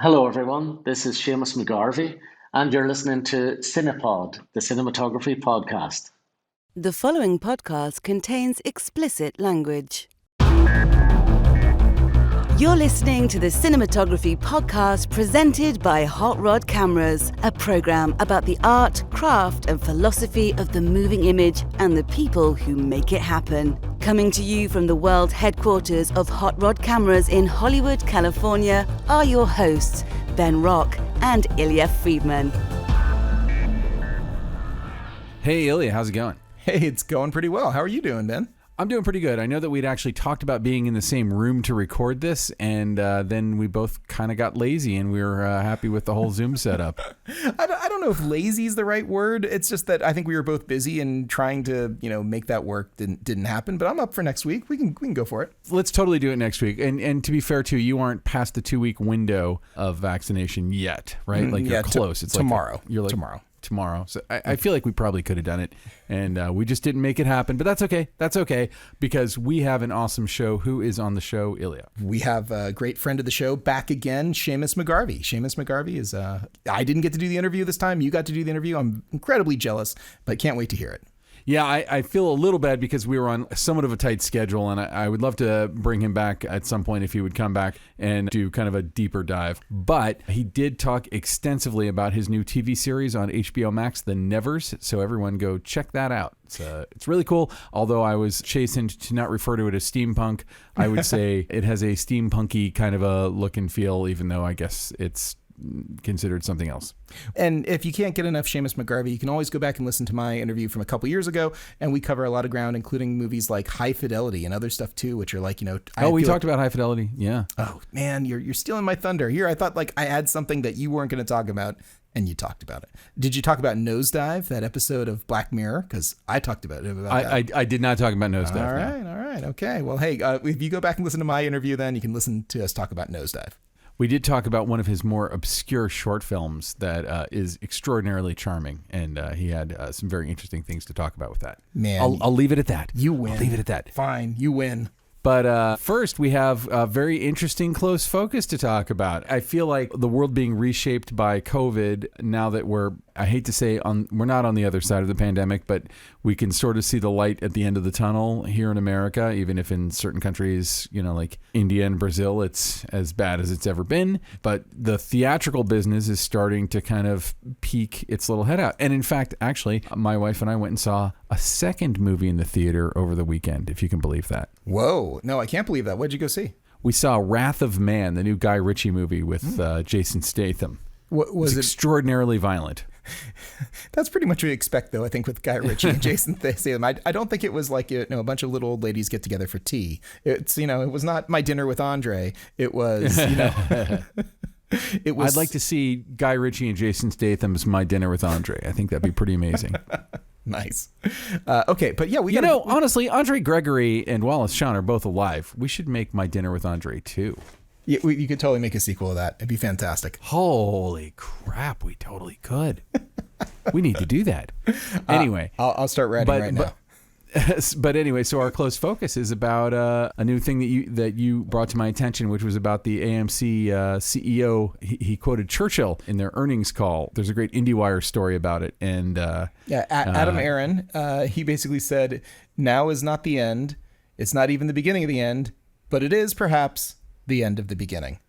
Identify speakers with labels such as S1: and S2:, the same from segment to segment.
S1: Hello, everyone. This is Seamus McGarvey, and you're listening to Cinepod, the Cinematography podcast.
S2: The following podcast contains explicit language. You're listening to the Cinematography podcast presented by Hot Rod Cameras, a program about the art, craft, and philosophy of the moving image and the people who make it happen. Coming to you from the world headquarters of Hot Rod Cameras in Hollywood, California, are your hosts, Ben Rock and Ilya Friedman.
S3: Hey, Ilya, how's it going?
S4: Hey, it's going pretty well. How are you doing, Ben?
S3: I'm doing pretty good. I know that we'd actually talked about being in the same room to record this, and then we both kind of got lazy, and we were happy with the whole Zoom setup.
S4: I don't know if lazy is the right word. It's just that I think we were both busy and trying to, make that work didn't happen. But I'm up for next week. We can go for it.
S3: Let's totally do it next week. And to be fair, too, you aren't past the 2-week window of vaccination yet, right? Like you're close. It's
S4: tomorrow.
S3: You're like tomorrow. So I feel like we probably could have done it, and we just didn't make it happen. But that's okay. That's okay, because we have an awesome show. Who is on the show, Ilya?
S4: We have a great friend of the show back again, Seamus McGarvey. Seamus McGarvey is, I didn't get to do the interview this time. You got to do the interview. I'm incredibly jealous, but can't wait to hear it.
S3: Yeah, I feel a little bad because we were on somewhat of a tight schedule, and I would love to bring him back at some point if he would come back and do kind of a deeper dive. But he did talk extensively about his new TV series on HBO Max, The Nevers, so everyone go check that out. It's really cool. Although I was chastened to not refer to it as steampunk, I would say it has a steampunky kind of a look and feel, even though I guess it's considered something else.
S4: And if you can't get enough Seamus McGarvey, you can always go back and listen to my interview from a couple years ago, and we cover a lot of ground, including movies like High Fidelity and other stuff too, which are like,
S3: we talked about High Fidelity. Yeah.
S4: Oh man, you're stealing my thunder here. I thought like I had something that you weren't going to talk about, and you talked about it. Did you talk about Nosedive, that episode of Black Mirror? Because I talked about it.
S3: I did not talk about Nosedive.
S4: All right. Okay. Well, hey, if you go back and listen to my interview, then you can listen to us talk about Nosedive.
S3: We did talk about one of his more obscure short films that is extraordinarily charming, and he had some very interesting things to talk about with that.
S4: Man,
S3: I'll leave it at that.
S4: You win.
S3: I'll leave it at that.
S4: Fine, you win.
S3: But first, we have a very interesting close focus to talk about. I feel like the world being reshaped by COVID, now that I hate to say we're not on the other side of the pandemic, but we can sort of see the light at the end of the tunnel here in America, even if in certain countries, like India and Brazil, it's as bad as it's ever been. But the theatrical business is starting to kind of peek its little head out. And in fact, actually, my wife and I went and saw a second movie in the theater over the weekend, if you can believe that.
S4: Whoa. No, I can't believe that. What'd you go see?
S3: We saw Wrath of Man, the new Guy Ritchie movie with Jason Statham.
S4: Was it
S3: extraordinarily violent?
S4: That's pretty much what you expect, though, I think, with Guy Ritchie and Jason Statham. I don't think it was like a bunch of little old ladies get together for tea. It's, it was not My Dinner with Andre. It was, it was.
S3: I'd like to see Guy Ritchie and Jason Statham's My Dinner with Andre. I think that'd be pretty amazing.
S4: Nice. Okay, but yeah,
S3: honestly, Andre Gregory and Wallace Shawn are both alive. We should make My Dinner with Andre too.
S4: Yeah, you could totally make a sequel of that. It'd be fantastic.
S3: Holy crap, we totally could. We need to do that. Anyway,
S4: I'll start writing now.
S3: But anyway, so our close focus is about a new thing that you brought to my attention, which was about the AMC CEO. He quoted Churchill in their earnings call. There's a great IndieWire story about it, and
S4: Adam Aaron. He basically said, "Now is not the end. It's not even the beginning of the end, but it is perhaps the end of the beginning."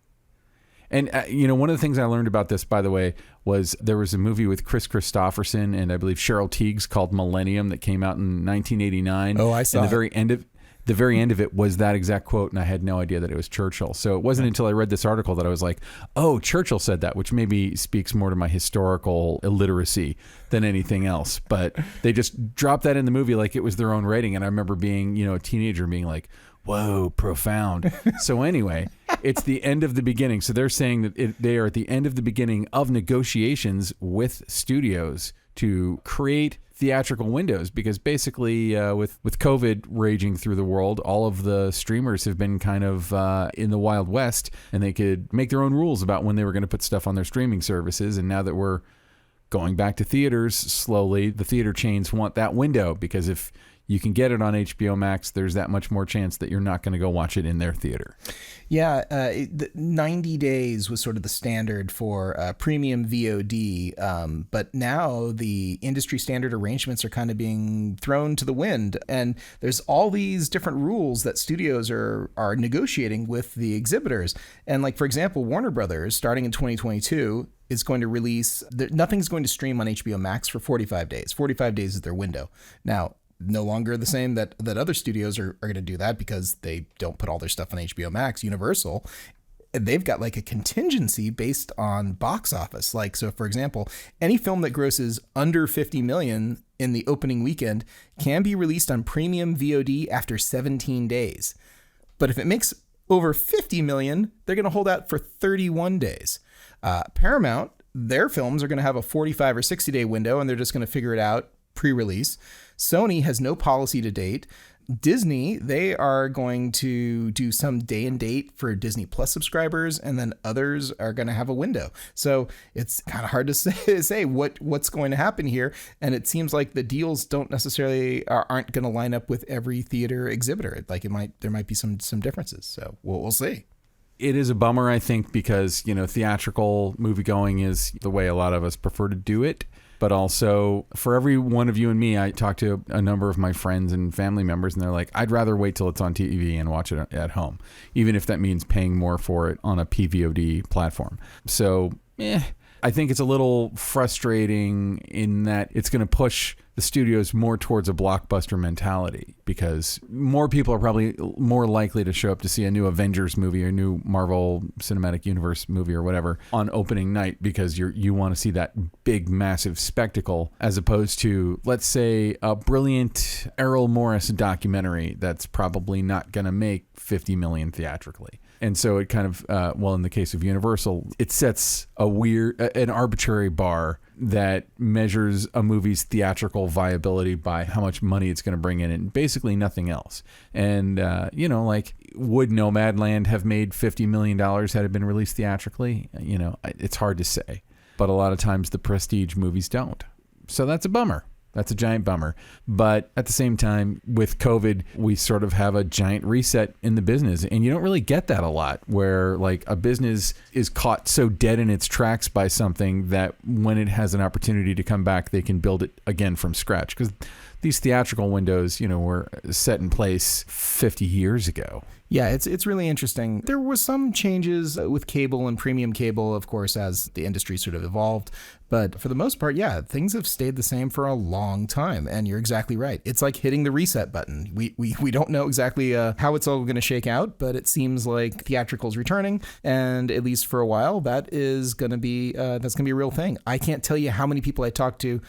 S3: And, one of the things I learned about this, by the way, was there was a movie with Chris Christopherson and I believe Cheryl Tiegs called Millennium that came out in 1989.
S4: Oh, I saw.
S3: And the very end of it was that exact quote, and I had no idea that it was Churchill. So it wasn't until I read this article that I was like, oh, Churchill said that, which maybe speaks more to my historical illiteracy than anything else. But they just dropped that in the movie like it was their own rating. And I remember being, a teenager being like, whoa, profound. So anyway, it's the end of the beginning. So they're saying that they are at the end of the beginning of negotiations with studios to create theatrical windows, because basically with COVID raging through the world, all of the streamers have been kind of in the Wild West, and they could make their own rules about when they were going to put stuff on their streaming services. And now that we're going back to theaters slowly, the theater chains want that window, because if you can get it on HBO Max, there's that much more chance that you're not going to go watch it in their theater.
S4: Yeah, 90 days was sort of the standard for premium VOD, but now the industry standard arrangements are kind of being thrown to the wind, and there's all these different rules that studios are negotiating with the exhibitors. And like, for example, Warner Brothers, starting in 2022, is going to release, nothing's going to stream on HBO Max for 45 days. 45 days is their window. Now, no longer the same that other studios are going to do that because they don't put all their stuff on HBO Max. Universal, they've got like a contingency based on box office. Like, so for example, any film that grosses under 50 million in the opening weekend can be released on premium VOD after 17 days. But if it makes over 50 million, they're going to hold out for 31 days. Paramount, their films are going to have a 45 or 60 day window, and they're just going to figure it out pre-release. Sony has no policy to date. Disney, they are going to do some day and date for Disney Plus subscribers, and then others are going to have a window. So it's kind of hard to say what's going to happen here. And it seems like the deals don't necessarily aren't going to line up with every theater exhibitor. Like there might be some differences. So we'll see.
S3: It is a bummer, I think, because, theatrical moviegoing is the way a lot of us prefer to do it. But also, for every one of you and me, I talked to a number of my friends and family members, and they're like, I'd rather wait till it's on TV and watch it at home, even if that means paying more for it on a PVOD platform. So, I think it's a little frustrating in that it's going to push the studios more towards a blockbuster mentality, because more people are probably more likely to show up to see a new Avengers movie or new Marvel Cinematic Universe movie or whatever on opening night because you want to see that big, massive spectacle, as opposed to, let's say, a brilliant Errol Morris documentary that's probably not going to make 50 million theatrically. And so it kind of, in the case of Universal, it sets an arbitrary bar that measures a movie's theatrical viability by how much money it's going to bring in and basically nothing else. And, would Nomadland have made $50 million had it been released theatrically? It's hard to say. But a lot of times the prestige movies don't. So that's a bummer. That's a giant bummer. But at the same time, with COVID, we sort of have a giant reset in the business. And you don't really get that a lot, where like a business is caught so dead in its tracks by something that when it has an opportunity to come back, they can build it again from scratch. Because these theatrical windows, were set in place 50 years ago.
S4: Yeah, it's really interesting. There was some changes with cable and premium cable, of course, as the industry sort of evolved. But for the most part, yeah, things have stayed the same for a long time. And you're exactly right. It's like hitting the reset button. We don't know exactly how it's all going to shake out, but it seems like theatrical's returning. And at least for a while, that is going to be a real thing. I can't tell you how many people I talk to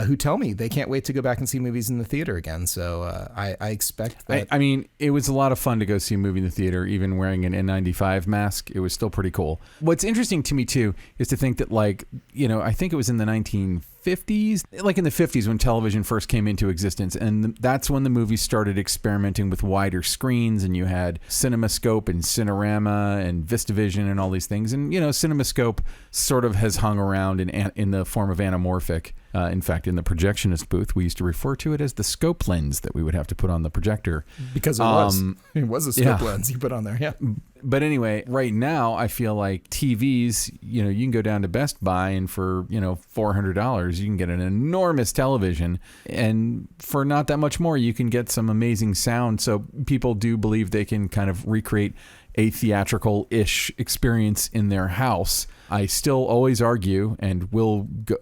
S4: who tell me they can't wait to go back and see movies in the theater again. So I expect that.
S3: I mean, it was a lot of fun to go see a movie in the theater, even wearing an N95 mask. It was still pretty cool. What's interesting to me, too, is to think that, I think it was in the 1950s, like in the 50s when television first came into existence. And that's when the movies started experimenting with wider screens. And you had CinemaScope and Cinerama and VistaVision and all these things. And, CinemaScope sort of has hung around in the form of anamorphic. In fact, in the projectionist booth, we used to refer to it as the scope lens that we would have to put on the projector.
S4: Because it was a scope lens you put on there, yeah.
S3: But anyway, right now, I feel like TVs, you can go down to Best Buy and for, $400, you can get an enormous television. And for not that much more, you can get some amazing sound. So people do believe they can kind of recreate a theatrical-ish experience in their house. I still always argue, and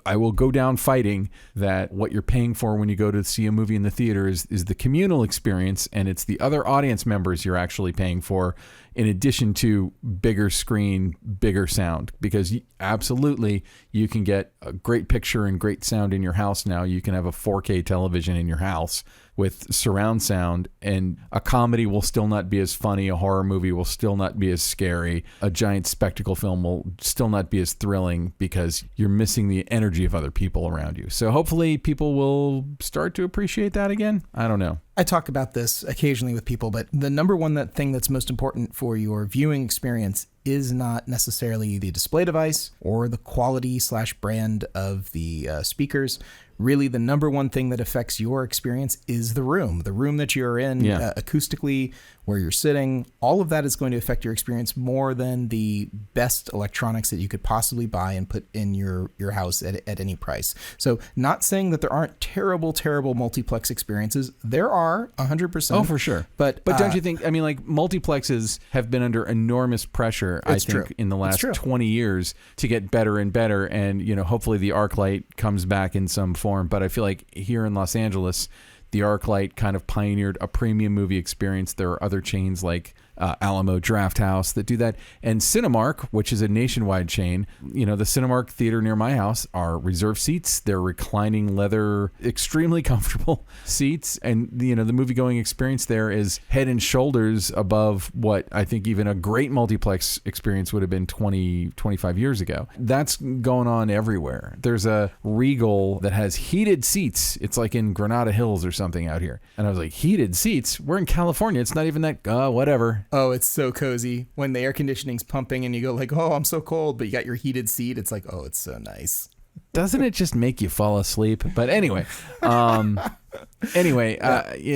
S3: I will go down fighting, that what you're paying for when you go to see a movie in the theater is the communal experience, and it's the other audience members you're actually paying for, in addition to bigger screen, bigger sound. Because absolutely, you can get a great picture and great sound in your house now. You can have a 4K television in your house with surround sound, and a comedy will still not be as funny. A horror movie will still not be as scary. A giant spectacle film will still not be as thrilling because you're missing the energy of other people around you. So hopefully people will start to appreciate that again. I don't know.
S4: I talk about this occasionally with people, but the number one thing that's most important for your viewing experience is not necessarily the display device or the quality/brand of the speakers. really the number one thing that affects your experience is the room that you're in, acoustically, where you're sitting. All of that is going to affect your experience more than the best electronics that you could possibly buy and put in your house at any price. So not saying that there aren't terrible multiplex experiences. There are 100%.
S3: Oh, for sure. But don't you think, I mean, like, multiplexes have been under enormous pressure, I think, in the last 20 years to get better and better. And, you know, hopefully the ArcLight comes back in some form. But I feel like here in Los Angeles, the ArcLight kind of pioneered a premium movie experience. There are other chains like Alamo Drafthouse that do that. And Cinemark, which is a nationwide chain, you know, the Cinemark theater near my house are reserved seats. They're reclining leather, extremely comfortable seats. And, you know, the movie-going experience there is head and shoulders above what I think even a great multiplex experience would have been 20, 25 years ago. That's going on everywhere. There's a Regal that has heated seats. It's like in Granada Hills or something out here. And I was like, heated seats? We're in California. It's not even that, whatever.
S4: Oh, it's so cozy when the air conditioning's pumping and you go like, oh, I'm so cold, but you got your heated seat. It's like, oh, it's so nice.
S3: Doesn't it just make you fall asleep? But anyway, you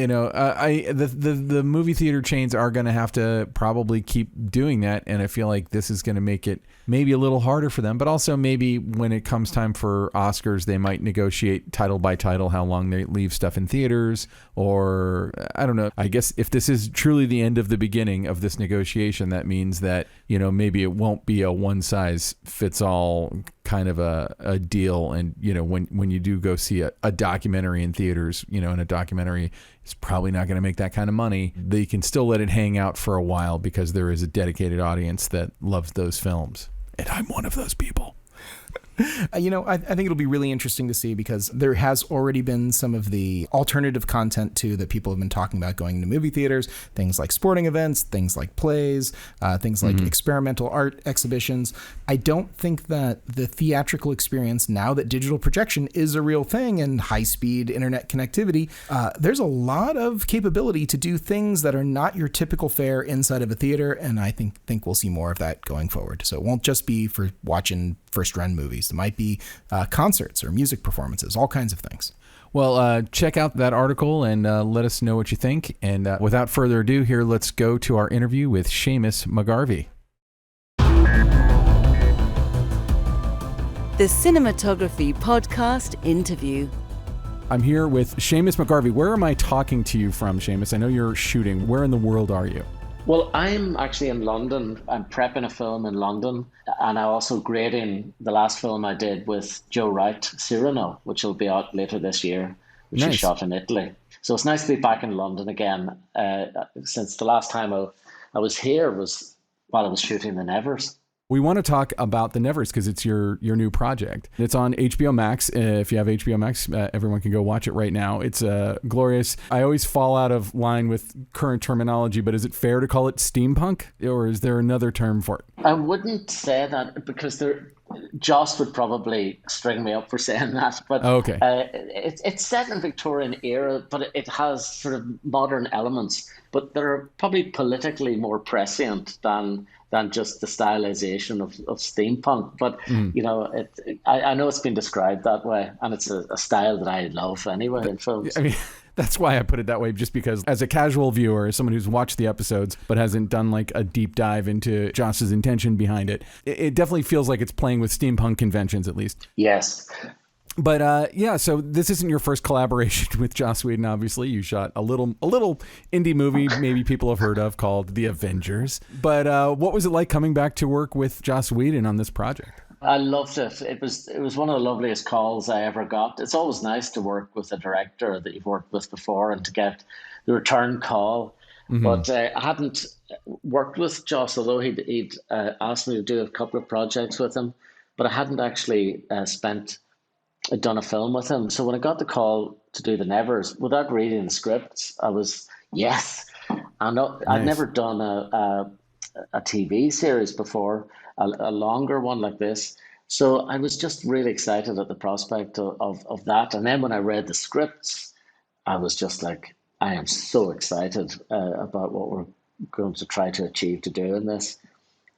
S3: know, the movie theater chains are going to have to probably keep doing that. And I feel like this is going to make it maybe a little harder for them, but also maybe when it comes time for Oscars, they might negotiate title by title how long they leave stuff in theaters, or I don't know. I guess if this is truly the end of the beginning of this negotiation, that means that, you know, maybe it won't be a one size fits all kind of a deal. And, you know, when you do go see a documentary in theaters, you know, and a documentary is probably not going to make that kind of money, they can still let it hang out for a while because there is a dedicated audience that loves those films. And I'm one of those people.
S4: You know, I think it'll be really interesting to see because there has already been some of the alternative content too that people have been talking about going to movie theaters, things like sporting events, things like plays, things like experimental art exhibitions. I don't think that the theatrical experience, now that digital projection is a real thing and high-speed internet connectivity, there's a lot of capability to do things that are not your typical fare inside of a theater, and I think we'll see more of that going forward. So it won't just be for watching first-run movies. It might be concerts or music performances, all kinds of things.
S3: Well, check out that article and let us know what you think. And without further ado, here, let's go to our interview with Seamus McGarvey.
S2: The Cinematography Podcast Interview.
S3: I'm here with Seamus McGarvey. Where am I talking to you from, Seamus? I know you're shooting. Where in the world are you?
S1: Well, I'm actually in London. I'm prepping a film in London, and I'm also grading the last film I did with Joe Wright, Cyrano, which will be out later this year, which was shot in Italy. So it's nice to be back in London again, since the last time I was here was while I was shooting The Nevers.
S3: We want to talk about The Nevers because it's your new project. It's on HBO Max. If you have HBO Max, everyone can go watch it right now. It's glorious. I always fall out of line with current terminology, but is it fair to call it steampunk, or is there another term for it?
S1: I wouldn't say that because Joss would probably string me up for saying that. But
S3: okay.
S1: It's set in Victorian era, but it has sort of modern elements. But they're probably politically more prescient than just the stylization of steampunk. But, you know, I know it's been described that way, and it's a style that I love anyway in films.
S3: I mean, that's why I put it that way, just because as a casual viewer, as someone who's watched the episodes but hasn't done like a deep dive into Joss's intention behind it, it definitely feels like it's playing with steampunk conventions, at least.
S1: Yes.
S3: But so this isn't your first collaboration with Joss Whedon, obviously. You shot a little indie movie maybe people have heard of called The Avengers. But what was it like coming back to work with Joss Whedon on this project?
S1: I loved it. It was one of the loveliest calls I ever got. It's always nice to work with a director that you've worked with before and to get the return call. Mm-hmm. But I hadn't worked with Joss, although he'd asked me to do a couple of projects with him. But I hadn't actually done a film with him. So when I got the call to do The Nevers, without reading the scripts, I was, yes. I'd never done a TV series before, a longer one like this. So I was just really excited at the prospect of that. And then when I read the scripts, I was just like, I am so excited about what we're going to try to achieve to do in this.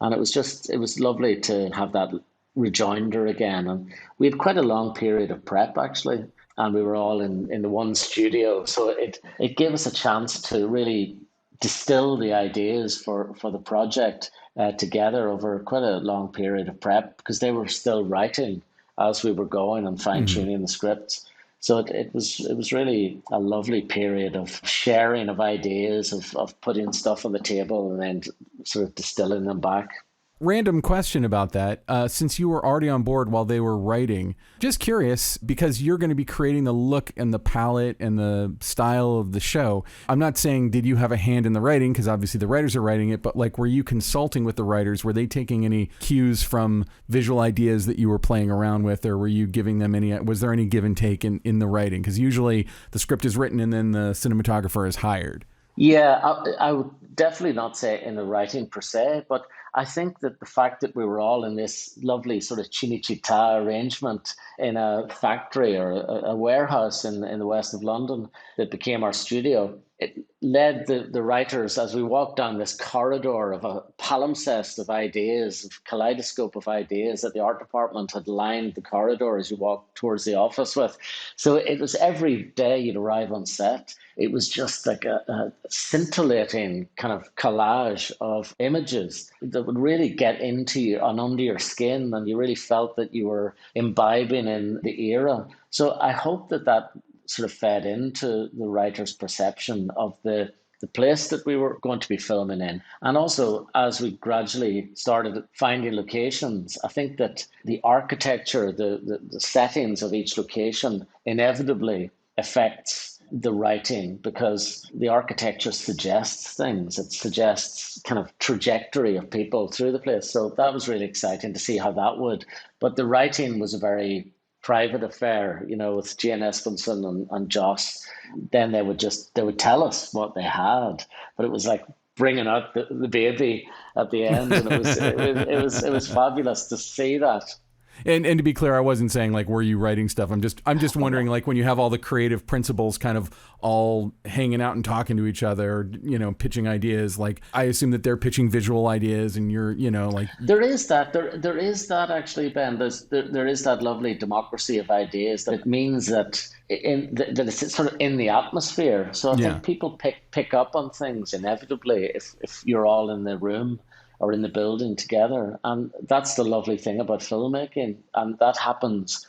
S1: And it was lovely to have that rejoinder again. And we had quite a long period of prep, actually. and we were all in the one studio. So it gave us a chance to really distill the ideas for the project together over quite a long period of prep, because they were still writing as we were going and fine-tuning the scripts. So it was really a lovely period of sharing of ideas, of putting stuff on the table and then sort of distilling them back.
S3: Random question about that. Since you were already on board while they were writing, just curious, because you're going to be creating the look and the palette and the style of the show. I'm not saying did you have a hand in the writing, because obviously the writers are writing it, but like, were you consulting with the writers? Were they taking any cues from visual ideas that you were playing around with, or were you giving them any, was there any give and take in the writing? Because usually the script is written and then the cinematographer is hired.
S1: Yeah, I would definitely not say in the writing per se, but I think that the fact that we were all in this lovely sort of Cinecittà arrangement in a factory or a warehouse in the west of London that became our studio, it led the writers, as we walked down this corridor of a palimpsest of ideas, of kaleidoscope of ideas that the art department had lined the corridor as you walked towards the office with. So it was every day you'd arrive on set, it was just like a scintillating kind of collage of images that would really get into you and under your skin, and you really felt that you were imbibing in the era. So I hope that sort of fed into the writer's perception of the place that we were going to be filming in. And also, as we gradually started finding locations, I think that the architecture, the settings of each location inevitably affects the writing, because the architecture suggests things. It suggests kind of trajectory of people through the place. So that was really exciting to see how that would. But the writing was a very private affair, with Jane Espenson and Joss. Then they would tell us what they had, but it was like bringing out the baby at the end, and it was fabulous to see that.
S3: And to be clear, I wasn't saying like, were you writing stuff? I'm just wondering, like, when you have all the creative principals kind of all hanging out and talking to each other, pitching ideas, like I assume that they're pitching visual ideas and you're, like.
S1: There is that. There is that actually, Ben. There is that lovely democracy of ideas. That it means that that it's sort of in the atmosphere. So I think people pick up on things inevitably if you're all in the room or in the building together. And that's the lovely thing about filmmaking. And that happens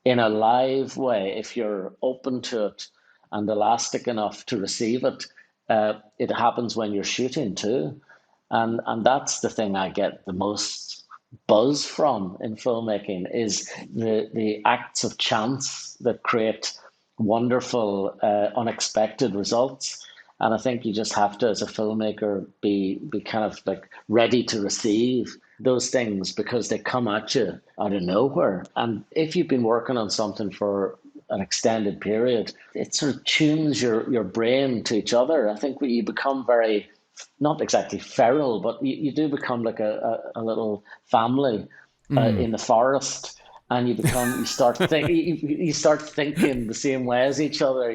S1: in a live way. If you're open to it and elastic enough to receive it, it happens when you're shooting too. And that's the thing I get the most buzz from in filmmaking, is the acts of chance that create wonderful, unexpected results. And I think you just have to, as a filmmaker, be kind of like ready to receive those things, because they come at you out of nowhere. And if you've been working on something for an extended period, it sort of tunes your brain to each other. I think you become very, not exactly feral, but you do become like a little family in the forest. And you start thinking the same way as each other,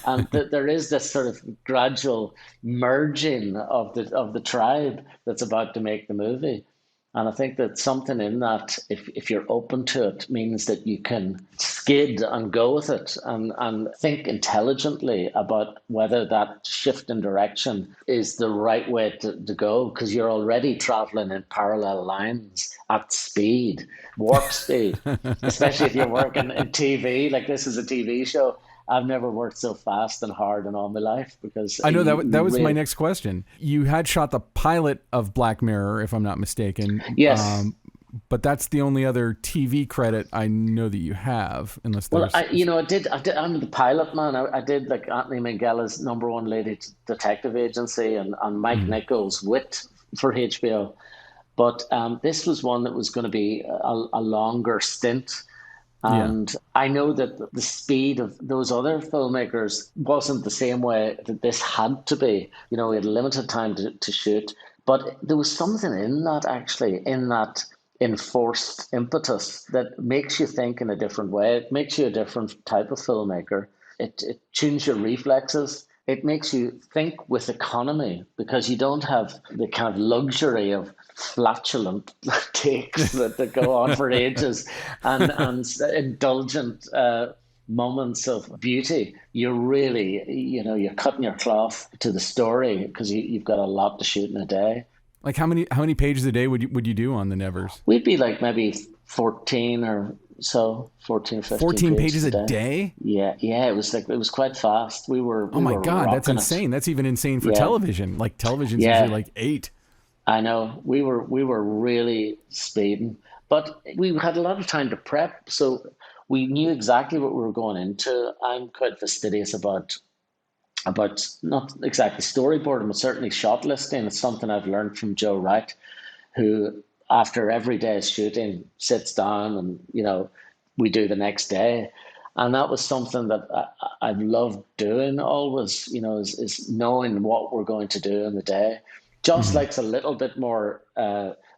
S1: and there is this sort of gradual merging of the tribe that's about to make the movie. And I think that something in that, if you're open to it, means that you can skid and go with it and think intelligently about whether that shift in direction is the right way to go, because you're already traveling in parallel lines at speed, warp speed, especially if you're working in TV. Like, this is a TV show. I've never worked so fast and hard in all my life, because
S3: I know that was my next question. You had shot the pilot of Black Mirror, if I'm not mistaken.
S1: Yes.
S3: But that's the only other TV credit I know that you have, unless there's...
S1: Well, I did. I'm the pilot, man. I did like Anthony Minghell's number one lady detective agency and Mike Nichols' Wit for HBO. But this was one that was going to be a longer stint. And I know that the speed of those other filmmakers wasn't the same way that this had to be. We had limited time to shoot. But there was something in that, actually, in that enforced impetus that makes you think in a different way. It makes you a different type of filmmaker. It tunes your reflexes. It makes you think with economy, because you don't have the kind of luxury of flatulent takes that go on for ages and indulgent moments of beauty, you're really, you're cutting your cloth to the story because you've got a lot to shoot in a day.
S3: Like how many pages a day would you do on the Nevers?
S1: We'd be like maybe 14 or so, 14 or 15
S3: 14 pages a day?
S1: Yeah, it was quite fast. We were
S3: Oh my God, that's
S1: rocking
S3: insane.
S1: it.
S3: That's even insane for television. Like television's usually like 8.
S1: I know. We were really speeding. But we had a lot of time to prep, so we knew exactly what we were going into. I'm quite fastidious about not exactly storyboarding, but certainly shot listing. It's something I've learned from Joe Wright, who after every day's shooting sits down and we do the next day. And that was something that I've loved doing always, is knowing what we're going to do in the day. Joss likes a little bit more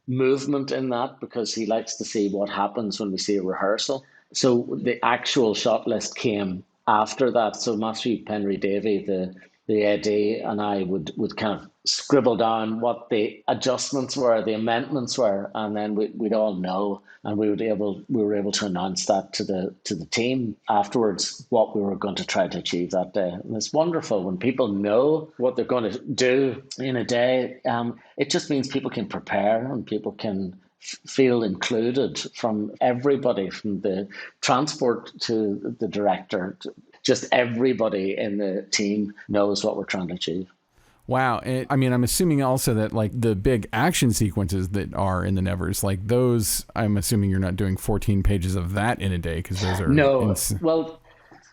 S1: movement in that because he likes to see what happens when we see a rehearsal. So the actual shot list came after that. So Matthew Penry Davey, the AD, and I would kind of scribble down what the adjustments were, the amendments were, and then we'd all know, and we were able to announce that to the team afterwards what we were going to try to achieve that day. And it's wonderful when people know what they're going to do in a day. It just means people can prepare and people can feel included, from everybody, from the transport to the director. Just everybody in the team knows what we're trying to achieve.
S3: Wow. I mean, I'm assuming also that like the big action sequences that are in the Nevers, like those, I'm assuming you're not doing 14 pages of that in a day, because those are...
S1: No. Well,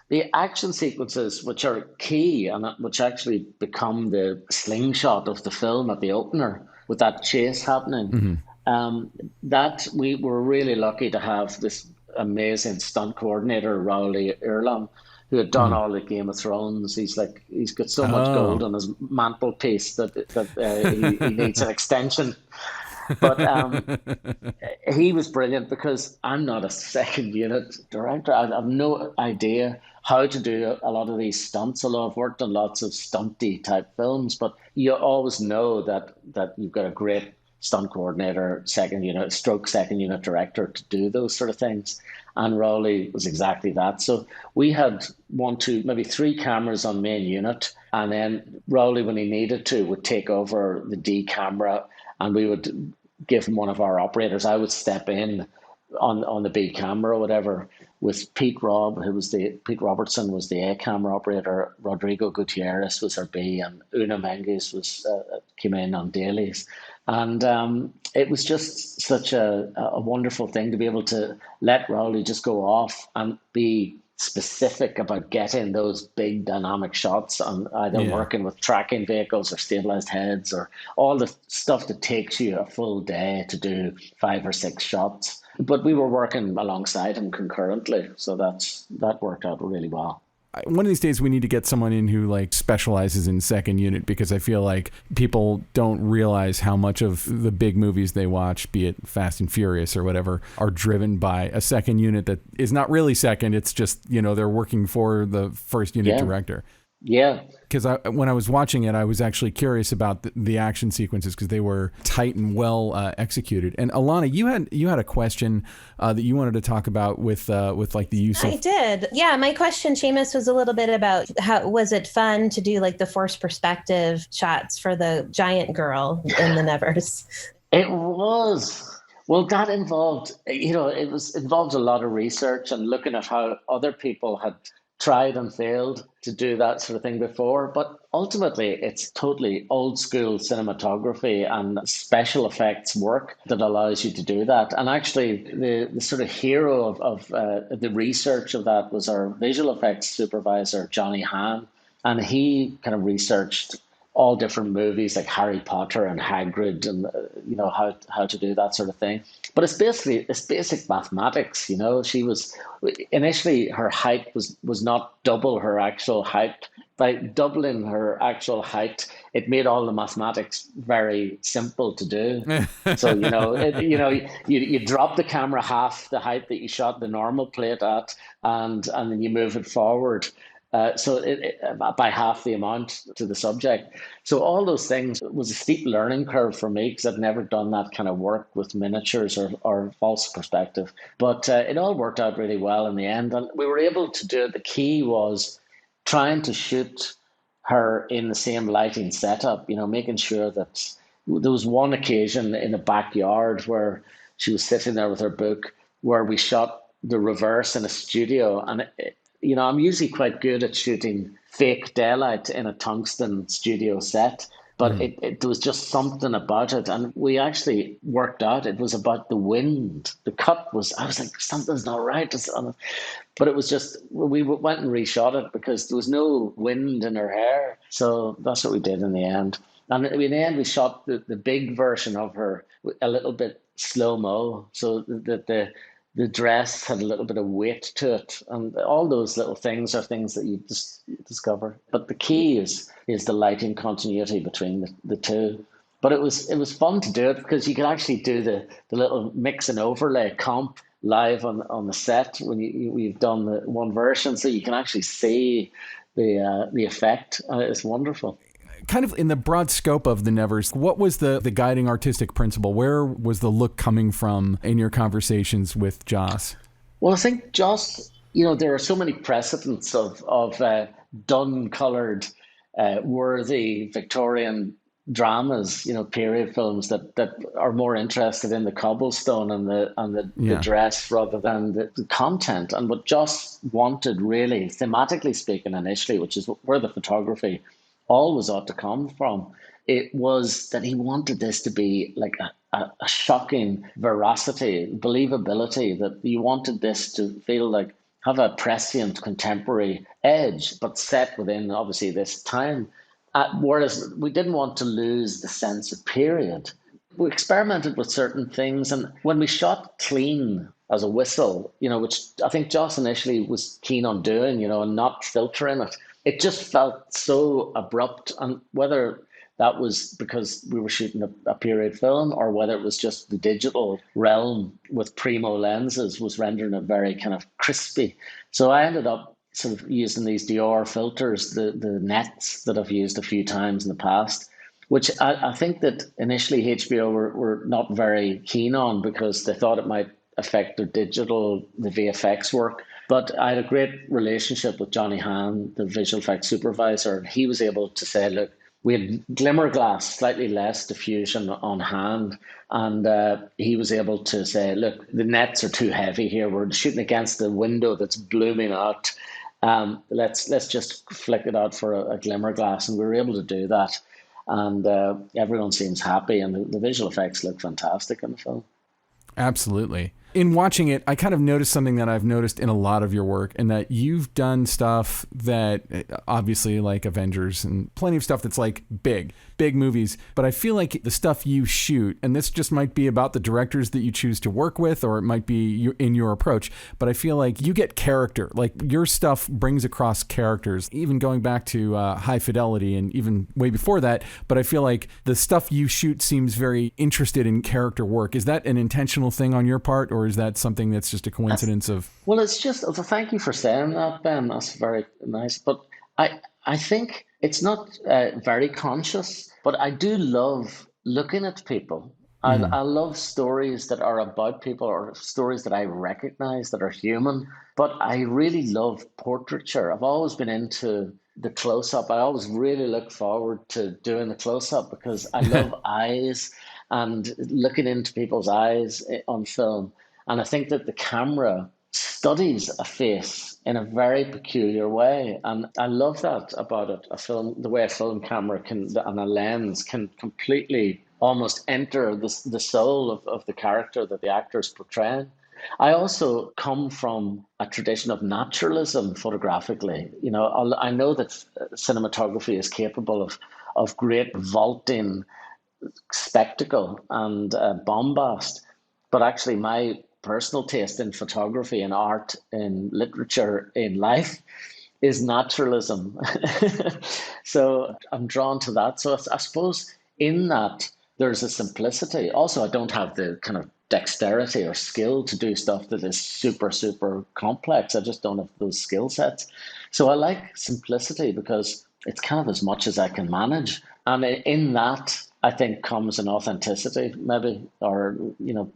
S1: the action sequences, which are key and which actually become the slingshot of the film at the opener with that chase happening, that we were really lucky to have this amazing stunt coordinator, Rowley Earlam, who had done all the Game of Thrones. He's got so much gold on his mantelpiece that he needs an extension. But he was brilliant because I'm not a second unit director. I have no idea how to do a lot of these stunts, although I've worked on lots of stunty type films. But you always know that you've got a great stunt coordinator, second unit director to do those sort of things. And Rowley was exactly that. So we had 1, 2, maybe 3 cameras on main unit. And then Rowley, when he needed to, would take over the D camera and we would give him one of our operators. I would step in on the B camera or whatever with Pete Robertson was the A camera operator. Rodrigo Gutierrez was our B, and Una Menges came in on dailies. And it was just such a wonderful thing to be able to let Rowley just go off and be specific about getting those big dynamic shots on either working with tracking vehicles or stabilized heads or all the stuff that takes you a full day to do 5 or 6 shots. But we were working alongside him concurrently, so that worked out really well.
S3: One of these days we need to get someone in who like specializes in second unit, because I feel like people don't realize how much of the big movies they watch, be it Fast and Furious or whatever, are driven by a second unit that is not really second. It's just, they're working for the first unit director.
S1: Yeah.
S3: Because when I was watching it, I was actually curious about the action sequences because they were tight and well executed. And Alana, you had a question that you wanted to talk about with like the use of...
S5: I did. Yeah, my question, Seamus, was a little bit about how was it fun to do like the forced perspective shots for the giant girl in the Nevers?
S1: It was. Well, that involved, involved a lot of research and looking at how other people had tried and failed to do that sort of thing before. But ultimately, it's totally old school cinematography and special effects work that allows you to do that. And actually, the sort of hero of the research of that was our visual effects supervisor, Johnny Hahn. And he kind of researched all different movies like Harry Potter and Hagrid and, how to do that sort of thing. But it's basic mathematics, She was, initially her height was not double her actual height. By doubling her actual height, it made all the mathematics very simple to do. So, you drop the camera half the height that you shot the normal plate at, and then you move it forward By half the amount to the subject. So all those things was a steep learning curve for me because I'd never done that kind of work with miniatures or false perspective. But it all worked out really well in the end. And we were able to do it. The key was trying to shoot her in the same lighting setup, making sure that there was one occasion in the backyard where she was sitting there with her book where we shot the reverse in a studio. And I'm usually quite good at shooting fake daylight in a tungsten studio set, but there was just something about it. And we actually worked out it was about the wind. The cut was, I was like, something's not right. But it was just, we went and reshot it because there was no wind in her hair. So that's what we did in the end. And in the end, we shot the big version of her a little bit slow-mo so that the dress had a little bit of weight to it. And all those little things are things that you just discover. But the key is the lighting continuity between the two. But it was fun to do it because you could actually do the little mix and overlay comp live on the set when we've done the one version, so you can actually see the effect. It's wonderful.
S3: Kind of in the broad scope of the Nevers, what was the guiding artistic principle? Where was the look coming from in your conversations with Joss?
S1: Well, I think Joss, there are so many precedents of dun-coloured, worthy Victorian dramas, period films that are more interested in the cobblestone and the dress rather than the content. And what Joss wanted really, thematically speaking initially, which is where the photography always ought to come from, it was that he wanted this to be like a shocking veracity, believability, that you wanted this to feel like have a prescient contemporary edge, but set within obviously this time. Whereas we didn't want to lose the sense of period. We experimented with certain things, and when we shot clean as a whistle, which I think Joss initially was keen on doing, and not filtering it, it just felt so abrupt. And whether that was because we were shooting a period film or whether it was just the digital realm with primo lenses was rendering it very kind of crispy. So I ended up sort of using these Dior filters, the nets that I've used a few times in the past, which I think that initially HBO were not very keen on because they thought it might affect their the VFX work. But I had a great relationship with Johnny Hann, the visual effects supervisor. He was able to say, look, we had glimmer glass, slightly less diffusion on hand. And he was able to say, look, the nets are too heavy here. We're shooting against the window that's blooming out. Let's just flick it out for a glimmer glass. And we were able to do that. And everyone seems happy. And the visual effects look fantastic in the film.
S3: Absolutely. In watching it, I kind of noticed something that I've noticed in a lot of your work, and that you've done stuff that obviously like Avengers and plenty of stuff that's like big movies. But I feel like the stuff you shoot, and this just might be about the directors that you choose to work with, or it might be in your approach, but I feel like you get character. Like your stuff brings across characters, even going back to High Fidelity and even way before that. But I feel like the stuff you shoot seems very interested in character work. Is that an intentional thing on your part, or is that something that's just a coincidence of?
S1: Well, it's just, thank you for saying that, Ben. That's very nice. But I think it's not very conscious, but I do love looking at people. I love stories that are about people or stories that I recognize that are human. But I really love portraiture. I've always been into the close-up. I always really look forward to doing the close-up because I love eyes and looking into people's eyes on film. And I think that the camera studies a face in a very peculiar way. And I love that about it. The way a film camera and a lens can completely almost enter the soul of the character that the actor is portraying. I also come from a tradition of naturalism photographically. I know that cinematography is capable of great vaulting spectacle and bombast, but actually my personal taste in photography and art, in literature, in life is naturalism. So I'm drawn to that. So I suppose in that there's a simplicity. Also, I don't have the kind of dexterity or skill to do stuff that is super, super complex. I just don't have those skill sets. So I like simplicity because it's kind of as much as I can manage. And in that, I think comes an authenticity, maybe, or,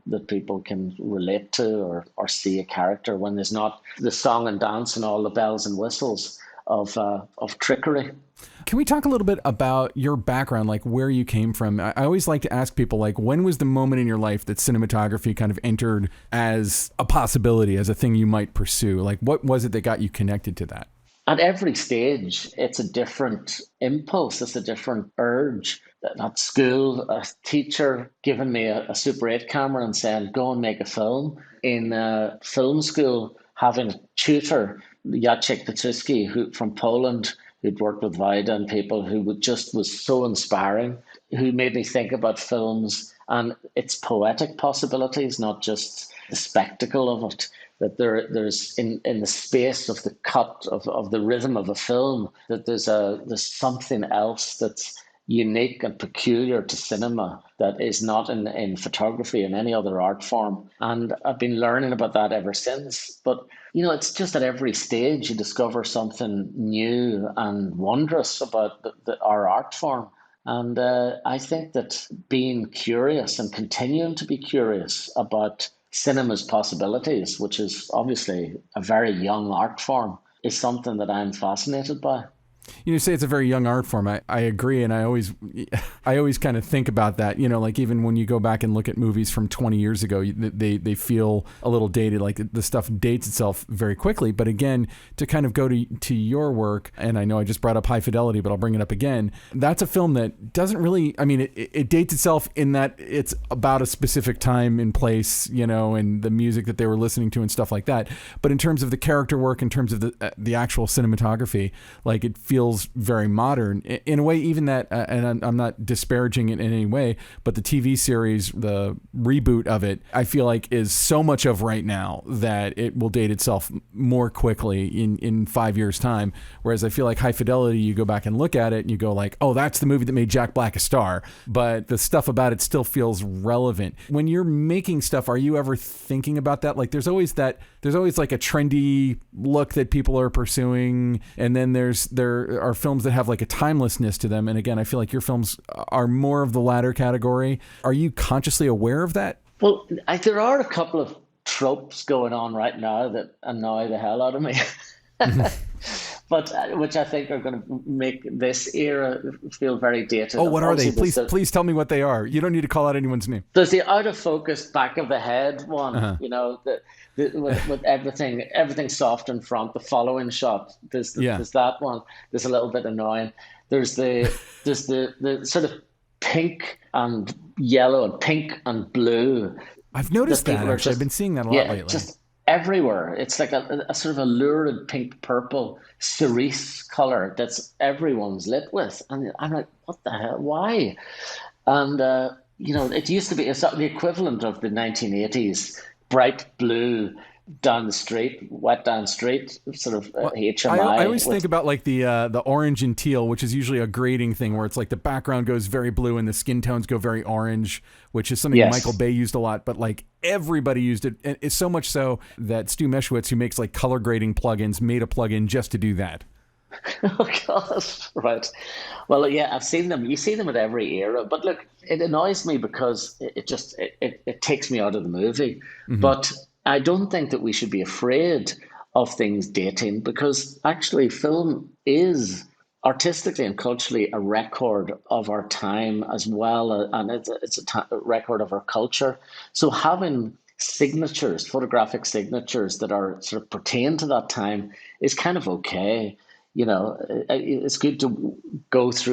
S1: that people can relate to or see a character when there's not the song and dance and all the bells and whistles of trickery.
S3: Can we talk a little bit about your background, like where you came from? I always like to ask people, like, when was the moment in your life that cinematography kind of entered as a possibility, as a thing you might pursue? Like, what was it that got you connected to that?
S1: At every stage, it's a different impulse. It's a different urge. At school, a teacher giving me a Super 8 camera and saying, go and make a film. In film school, having a tutor, Jacek Petruski, who from Poland, who'd worked with Vida and people, who was so inspiring, who made me think about films and its poetic possibilities, not just the spectacle of it. That there's in the space of the cut of the rhythm of a film, that there's something else that's unique and peculiar to cinema that is not in photography and any other art form. And I've been learning about that ever since. But it's just at every stage you discover something new and wondrous about our art form. And I think that being curious and continuing to be curious about cinema's possibilities, which is obviously a very young art form, is something that I'm fascinated by.
S3: You say it's a very young art form. I agree, and I always kind of think about that. Like even when you go back and look at movies from 20 years ago, they feel a little dated. Like the stuff dates itself very quickly. But again, to kind of go to your work, and I know I just brought up High Fidelity, but I'll bring it up again. That's a film that doesn't really. I mean, it dates itself in that it's about a specific time and place, and the music that they were listening to and stuff like that. But in terms of the character work, in terms of the actual cinematography, like it feels very modern in a way, even that, and I'm not disparaging it in any way, but the TV series, the reboot of it, I feel like is so much of right now that it will date itself more quickly in 5 years' time. Whereas I feel like High Fidelity, you go back and look at it and you go like, oh, that's the movie that made Jack Black a star. But the stuff about it still feels relevant. When you're making stuff, are you ever thinking about that? Like there's always like a trendy look that people are pursuing. And then there are films that have like a timelessness to them. And again, I feel like your films are more of the latter category. Are you consciously aware of that?
S1: Well, there are a couple of tropes going on right now that annoy the hell out of me. But which I think are going to make this era feel very dated.
S3: Oh, what are they? Please tell me what they are. You don't need to call out anyone's name.
S1: There's the out of focus back of the head one, with everything soft in front, the following shot. There's that one. There's a little bit annoying. There's the sort of pink and yellow and pink and blue.
S3: I've noticed that actually. I've been seeing that a lot lately.
S1: Just everywhere. It's like a sort of a lurid pink purple cerise color that's everyone's lit with. And I'm like, what the hell? Why? And, it used to be the equivalent of the 1980s bright blue down the street, wet down the street, sort of HMI.
S3: I always think about like the orange and teal, which is usually a grading thing where it's like the background goes very blue and the skin tones go very orange, which is something Michael Bay used a lot, but like everybody used it. And it's so much so that Stu Meschwitz, who makes like color grading plugins, made a plugin just to do that.
S1: Oh, God. Right. Well, yeah, I've seen them. You see them at every era. But look, it annoys me because it takes me out of the movie. Mm-hmm. But I don't think that we should be afraid of things dating, because actually film is artistically and culturally a record of our time as well. And it's a record of our culture. So having signatures, photographic signatures that are sort of pertain to that time is kind of okay. It's good to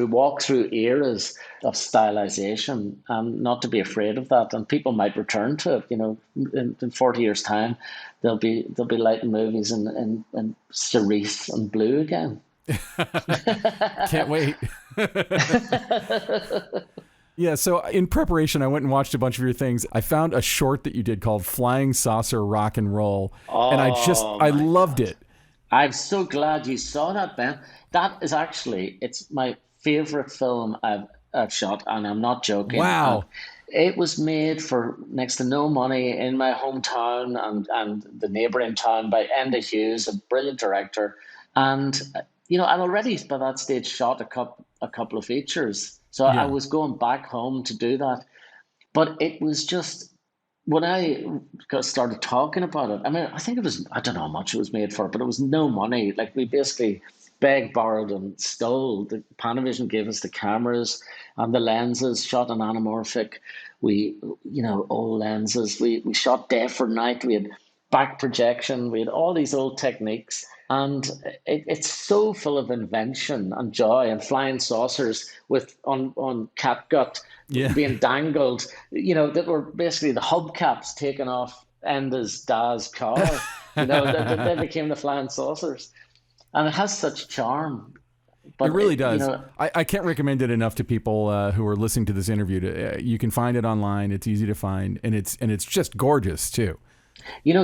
S1: walk through eras of stylization and not to be afraid of that. And people might return to it. In 40 years' time, they'll be lighting movies in cerise and blue again.
S3: Can't wait. Yeah, so in preparation, I went and watched a bunch of your things. I found a short that you did called Flying Saucer Rock and Roll, and I loved it.
S1: I'm so glad you saw that, Ben. That is actually, it's my favorite film I've shot, and I'm not joking.
S3: Wow.
S1: It was made for next to no money in my hometown and the neighbouring town by Enda Hughes, a brilliant director. And, I'd already by that stage shot a couple of features. So I
S3: Yeah.
S1: was going back home to do that. But it was just, when I started talking about it, I mean, I think it was, I don't know how much it was made for, but it was no money. Like we basically begged, borrowed, and stole. The Panavision gave us the cameras and the lenses, shot an anamorphic. We, old lenses. We shot day for night. We had back projection. We had all these old techniques. And it's so full of invention and joy and flying saucers with on catgut
S3: Yeah.
S1: being dangled, that were basically the hubcaps taken off Enda's dad's car. They became the flying saucers. And it has such charm. But
S3: it really does. I can't recommend it enough to people who are listening to this interview. You can find it online. It's easy to find, and it's just gorgeous too.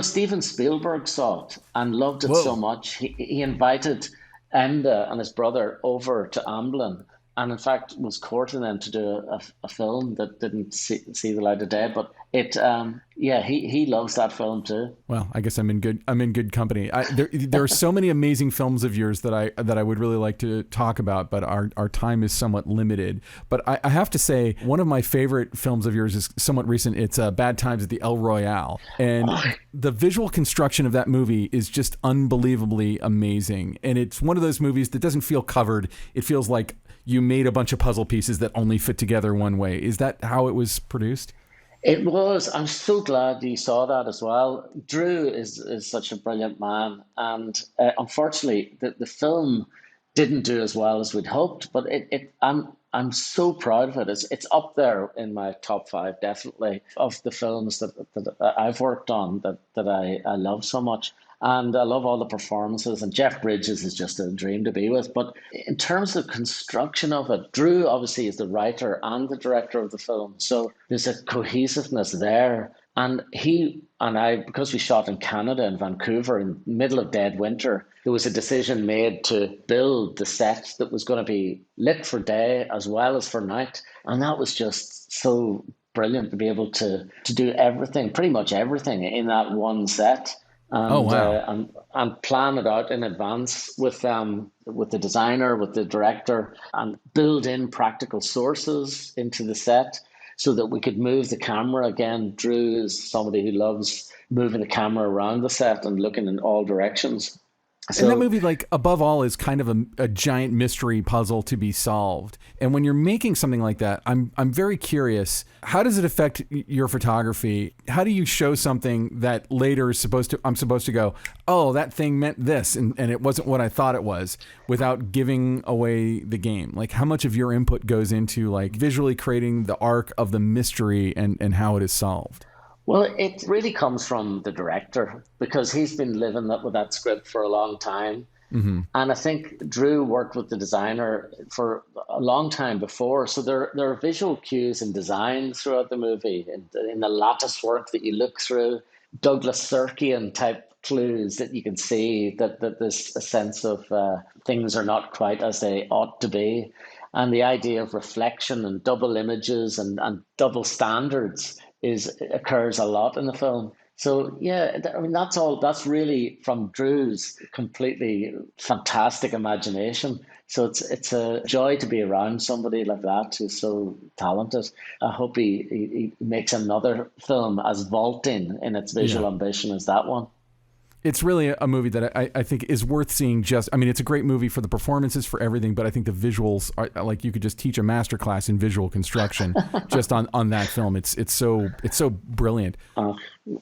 S1: Steven Spielberg saw it and loved it
S3: Whoa.
S1: so much. He invited Enda and his brother over to Amblin, and in fact was courting them to do a film that didn't see the light of day. But he loves that film too.
S3: Well, I guess I'm in good company. There are so many amazing films of yours that I would really like to talk about, but our time is somewhat limited. But I have to say, one of my favorite films of yours is somewhat recent. It's Bad Times at the El Royale, and the visual construction of that movie is just unbelievably amazing. And it's one of those movies that doesn't feel covered. It feels like you made a bunch of puzzle pieces that only fit together one way. Is that how it was produced?
S1: It was. I'm so glad you saw that as well. Drew is such a brilliant man, and unfortunately, the film didn't do as well as we'd hoped. But I'm so proud of it. It's up there in my top 5, definitely, of the films that I've worked on that I love so much. And I love all the performances, and Jeff Bridges is just a dream to be with. But in terms of construction of it, Drew obviously is the writer and the director of the film. So there's a cohesiveness there. And he and I, because we shot in Canada, in Vancouver, in the middle of dead winter, there was a decision made to build the set that was going to be lit for day as well as for night. And that was just so brilliant to be able to do everything, pretty much everything in that one set. And, and plan it out in advance with the designer, with the director, and build in practical sources into the set so that we could move the camera. Again, Drew is somebody who loves moving the camera around the set and looking in all directions.
S3: And that movie, like, above all, is kind of a giant mystery puzzle to be solved. And when you're making something like that, I'm very curious, how does it affect your photography? How do you show something that later I'm supposed to go, oh, that thing meant this, and it wasn't what I thought it was, without giving away the game? Like, how much of your input goes into, like, visually creating the arc of the mystery and how it is solved?
S1: Well, it really comes from the director, because he's been living with that script for a long time. Mm-hmm. And I think Drew worked with the designer for a long time before. So there are visual cues and design throughout the movie, in the lattice work that you look through, Douglas Sirkian type clues that you can see that there's a sense of things are not quite as they ought to be. And the idea of reflection and double images and double standards occurs a lot in the film. So yeah, I mean, that's really from Drew's completely fantastic imagination. So it's a joy to be around somebody like that who's so talented. I hope he makes another film as vaulting in its visual ambition as that one.
S3: It's really a movie that I think is worth seeing. It's a great movie for the performances, for everything, but I think the visuals are, like, you could just teach a masterclass in visual construction just on that film. It's so brilliant.
S1: Oh,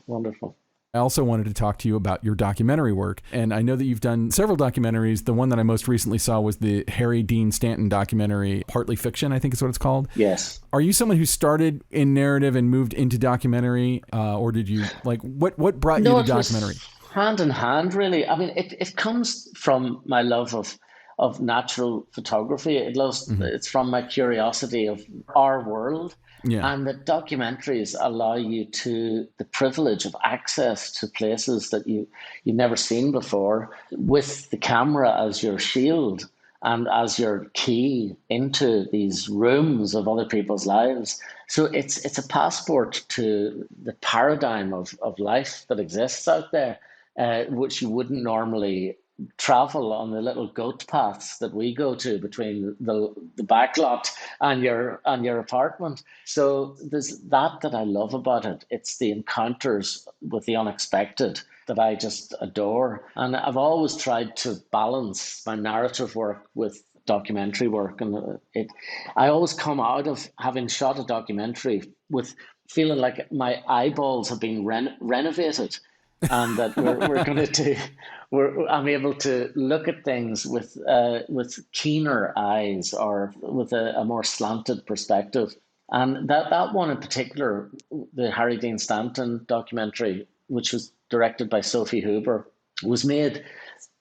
S1: wonderful.
S3: I also wanted to talk to you about your documentary work, and I know that you've done several documentaries. The one that I most recently saw was the Harry Dean Stanton documentary, Partly Fiction, I think is what it's called.
S1: Yes.
S3: Are you someone who started in narrative and moved into documentary, or did you, like, what brought you to documentary?
S1: Hand in hand, really. I mean, it comes from my love of natural photography. It's from my curiosity of our world. Yeah. And the documentaries allow you the privilege of access to places that you've never seen before, with the camera as your shield. and as your key into these rooms of other people's lives. So it's a passport to the paradigm of life that exists out there, which you wouldn't normally travel on the little goat paths that we go to between the back lot and your apartment. So there's that I love about it. It's the encounters with the unexpected that I just adore. And I've always tried to balance my narrative work with documentary work. And I always come out of having shot a documentary with feeling like my eyeballs have been renovated, and that we're going to I'm able to look at things with keener eyes, or with a more slanted perspective. And that one in particular, the Harry Dean Stanton documentary, which was directed by Sophie Huber, was made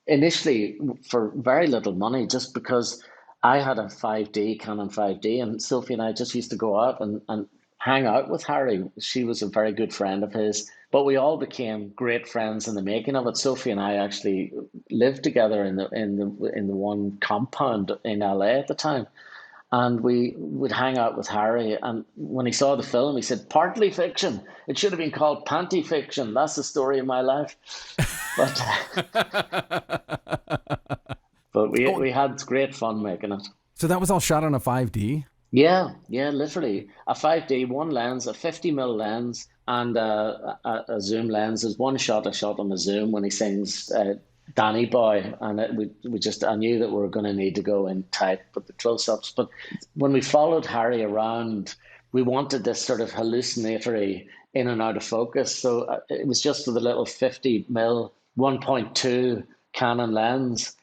S1: initially for very little money, just because I had a 5D, Canon 5D, and Sophie and I just used to go out and hang out with Harry. She was a very good friend of his, but we all became great friends in the making of it. Sophie and I actually lived together in the one compound in LA at the time. And we would hang out with Harry. And when he saw the film, he said, "Partly fiction. It should have been called Panty Fiction. That's the story of my life." But we had great fun making it.
S3: So that was all shot on a 5D?
S1: Yeah, literally. A 5D, one lens, a 50mm lens, and a zoom lens. There's one shot I shot on the zoom when he sings Danny Boy, and I knew that we were going to need to go in tight with the close-ups. But when we followed Harry around, we wanted this sort of hallucinatory in and out of focus. So it was just with a little 50mm 1.2 Canon lens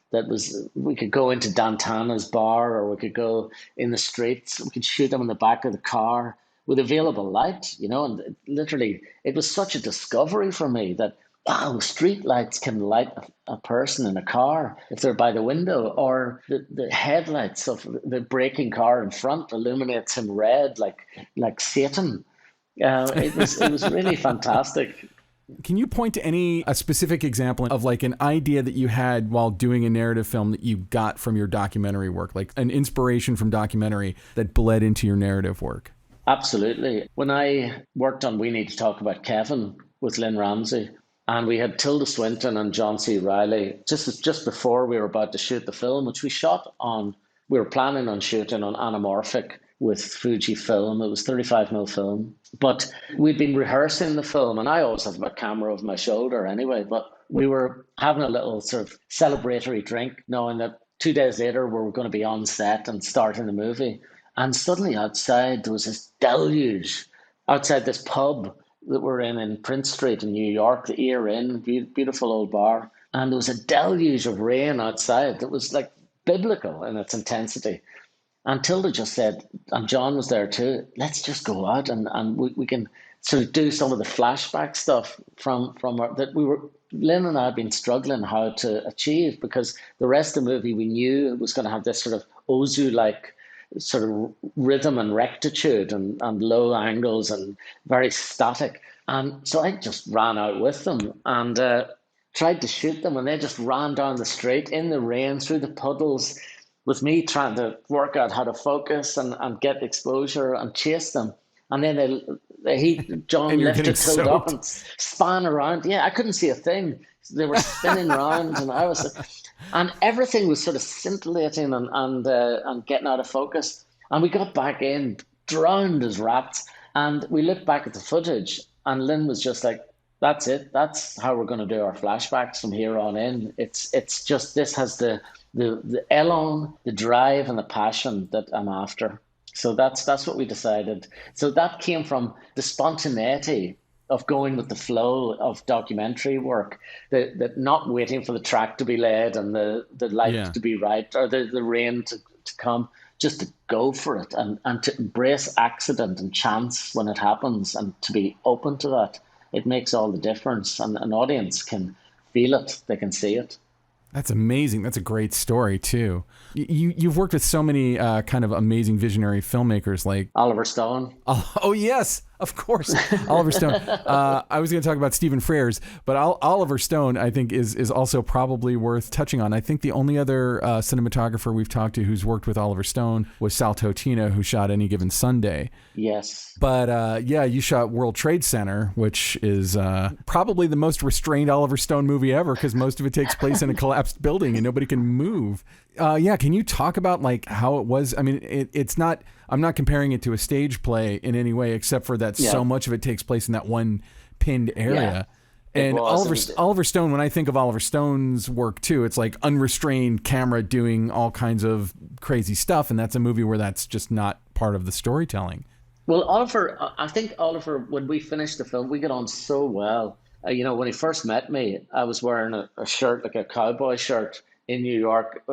S1: we could go into Dantana's bar, or we could go in the streets. We could shoot them in the back of the car with available light, and literally it was such a discovery for me that, wow, street lights can light a person in a car if they're by the window, or the headlights of the braking car in front illuminates him red like Satan. It was really fantastic.
S3: Can you point to a specific example of like an idea that you had while doing a narrative film that you got from your documentary work, like an inspiration from documentary that bled into your narrative work?
S1: Absolutely. When I worked on We Need to Talk About Kevin with Lynn Ramsey, and we had Tilda Swinton and John C. Reilly just before we were about to shoot the film, which we were planning on shooting on anamorphic with Fujifilm. It was 35mm film. But we'd been rehearsing the film, and I always have my camera over my shoulder anyway, but we were having a little sort of celebratory drink, knowing that 2 days later we were going to be on set and starting the movie. And suddenly outside there was this deluge outside this pub that we're in Prince Street in New York, the Ear Inn, beautiful old bar. And there was a deluge of rain outside that was like biblical in its intensity. And Tilda just said, and John was there too, let's just go out and we can sort of do some of the flashback stuff from Lynn and I had been struggling how to achieve, because the rest of the movie we knew it was going to have this sort of Ozu-like sort of rhythm and rectitude and low angles and very static. And so I just ran out with them and tried to shoot them, and they just ran down the street in the rain through the puddles, with me trying to work out how to focus and get exposure and chase them. And then John lifted Tilda up and span around. Yeah, I couldn't see a thing. They were spinning around, and everything was sort of scintillating and getting out of focus. And we got back in, drowned as rats. And we looked back at the footage, and Lynn was just like, "That's it. That's how we're going to do our flashbacks from here on in. It's just, this has the elan, the drive, and the passion that I'm after." So that's what we decided. So that came from the spontaneity of going with the flow of documentary work, that not waiting for the track to be laid and the light to be right, or the rain to come, just to go for it and to embrace accident and chance when it happens, and to be open to that. It makes all the difference, and an audience can feel it, they can see it.
S3: That's amazing. That's a great story too. You've worked with so many kind of amazing visionary filmmakers like
S1: Oliver Stone.
S3: Oh yes, Of course, Oliver Stone. I was going to talk about Stephen Frears, but Oliver Stone, I think, is also probably worth touching on. I think the only other cinematographer we've talked to who's worked with Oliver Stone was Sal Totina, who shot Any Given Sunday.
S1: Yes.
S3: But yeah, you shot World Trade Center, which is probably the most restrained Oliver Stone movie ever, because most of it takes place in a collapsed building and nobody can move. Yeah, can you talk about like how it was? I mean, it's not. I'm not comparing it to a stage play in any way, except for that so much of it takes place in that one pinned area. Yeah, and Oliver Stone, when I think of Oliver Stone's work too, it's like unrestrained camera doing all kinds of crazy stuff, and that's a movie where that's just not part of the storytelling.
S1: Well, I think Oliver, when we finished the film, we got on so well. When he first met me, I was wearing a shirt, like a cowboy shirt in New York.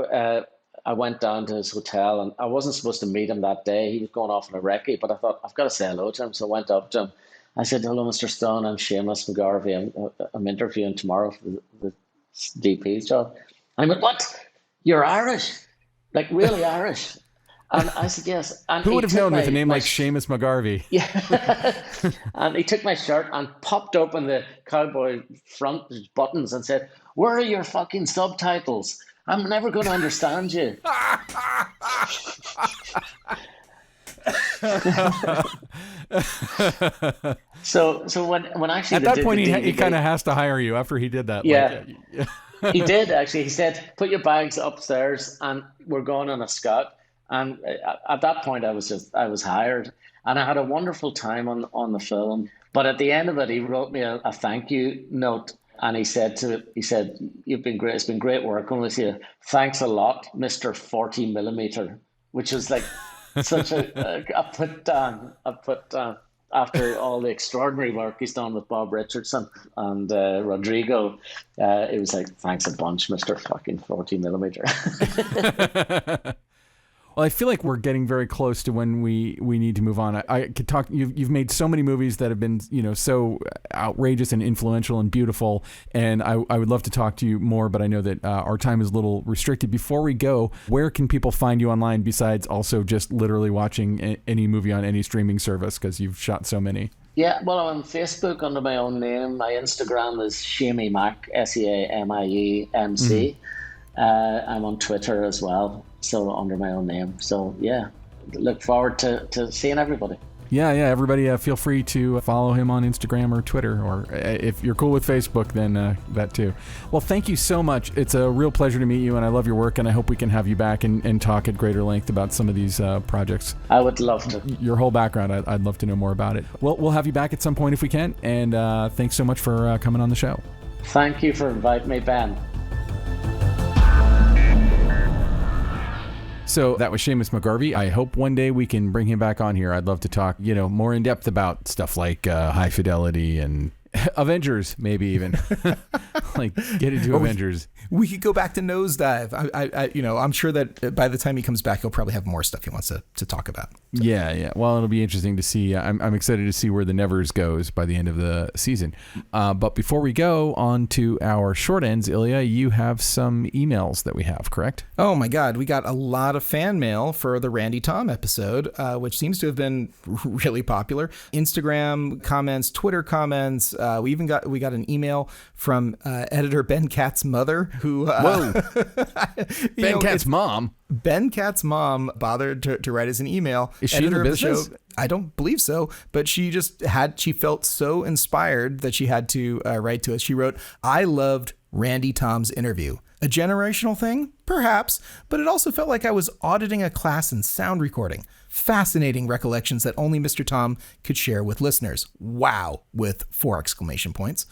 S1: I went down to his hotel, and I wasn't supposed to meet him that day. He was going off on a recce, but I thought, I've got to say hello to him. So I went up to him. I said, "Hello, Mr. Stone. I'm Seamus McGarvey. I'm interviewing tomorrow for the DP's job." And he went, "What? You're Irish? Like really Irish?" And I said, "Yes." And
S3: who would have known with a name like Seamus McGarvey?
S1: Yeah. And he took my shirt and popped open the cowboy front buttons and said, "Where are your fucking subtitles? I'm never going to understand you." So when actually
S3: at that point he kind of has to hire you after he did that.
S1: Yeah, he did actually. He said, "Put your bags upstairs, and we're going on a scout." And at that point, I was hired, and I had a wonderful time on the film. But at the end of it, he wrote me a thank you note. And he said, "You've been great. It's been great working with you. Thanks a lot, Mr. 40 millimeter," which was like such a put down after all the extraordinary work he's done with Bob Richardson and Rodrigo. It was like, "Thanks a bunch, Mr. fucking 40 millimeter."
S3: Well, I feel like we're getting very close to when we need to move on. I could talk. You've made so many movies that have been, so outrageous and influential and beautiful, and I would love to talk to you more, but I know that our time is a little restricted. Before we go, where can people find you online besides also just literally watching any movie on any streaming service, because you've shot so many?
S1: Yeah, well, I'm on Facebook under my own name. My Instagram is Seamie Mac, SeamiemC. I'm on Twitter as well, so under my own name. So yeah, look forward to seeing everybody.
S3: Yeah, everybody feel free to follow him on Instagram or Twitter, or if you're cool with Facebook, then that too. Well, thank you so much. It's a real pleasure to meet you, and I love your work, and I hope we can have you back and talk at greater length about some of these projects.
S1: I would love to.
S3: Your whole background, I'd love to know more about it. Well, we'll have you back at some point if we can, and thanks so much for coming on the show.
S1: Thank you for inviting me, Ben.
S3: So that was Seamus McGarvey. I hope one day we can bring him back on here. I'd love to talk, more in depth about stuff like high fidelity and Avengers, maybe even like get into Avengers.
S4: We could go back to Nosedive. I'm sure that by the time he comes back, he'll probably have more stuff he wants to talk about. So.
S3: Yeah. Well, it'll be interesting to see. I'm excited to see where the Nevers goes by the end of the season. But before we go on to our short ends, Ilya, you have some emails that we have, correct?
S4: Oh my God, we got a lot of fan mail for the Randy Tom episode, which seems to have been really popular. Instagram comments, Twitter comments. We got an email from editor Ben Katz's mother, who
S3: Ben Katz's mom.
S4: Ben Katz's mom bothered to write us an email.
S3: Is she in the business?
S4: I don't believe so, but she felt so inspired that she had to write to us. She wrote, "I loved Randy Tom's interview. A generational thing? Perhaps, but it also felt like I was auditing a class in sound recording. Fascinating recollections that only Mr. Tom could share with listeners. Wow," with 4 exclamation points.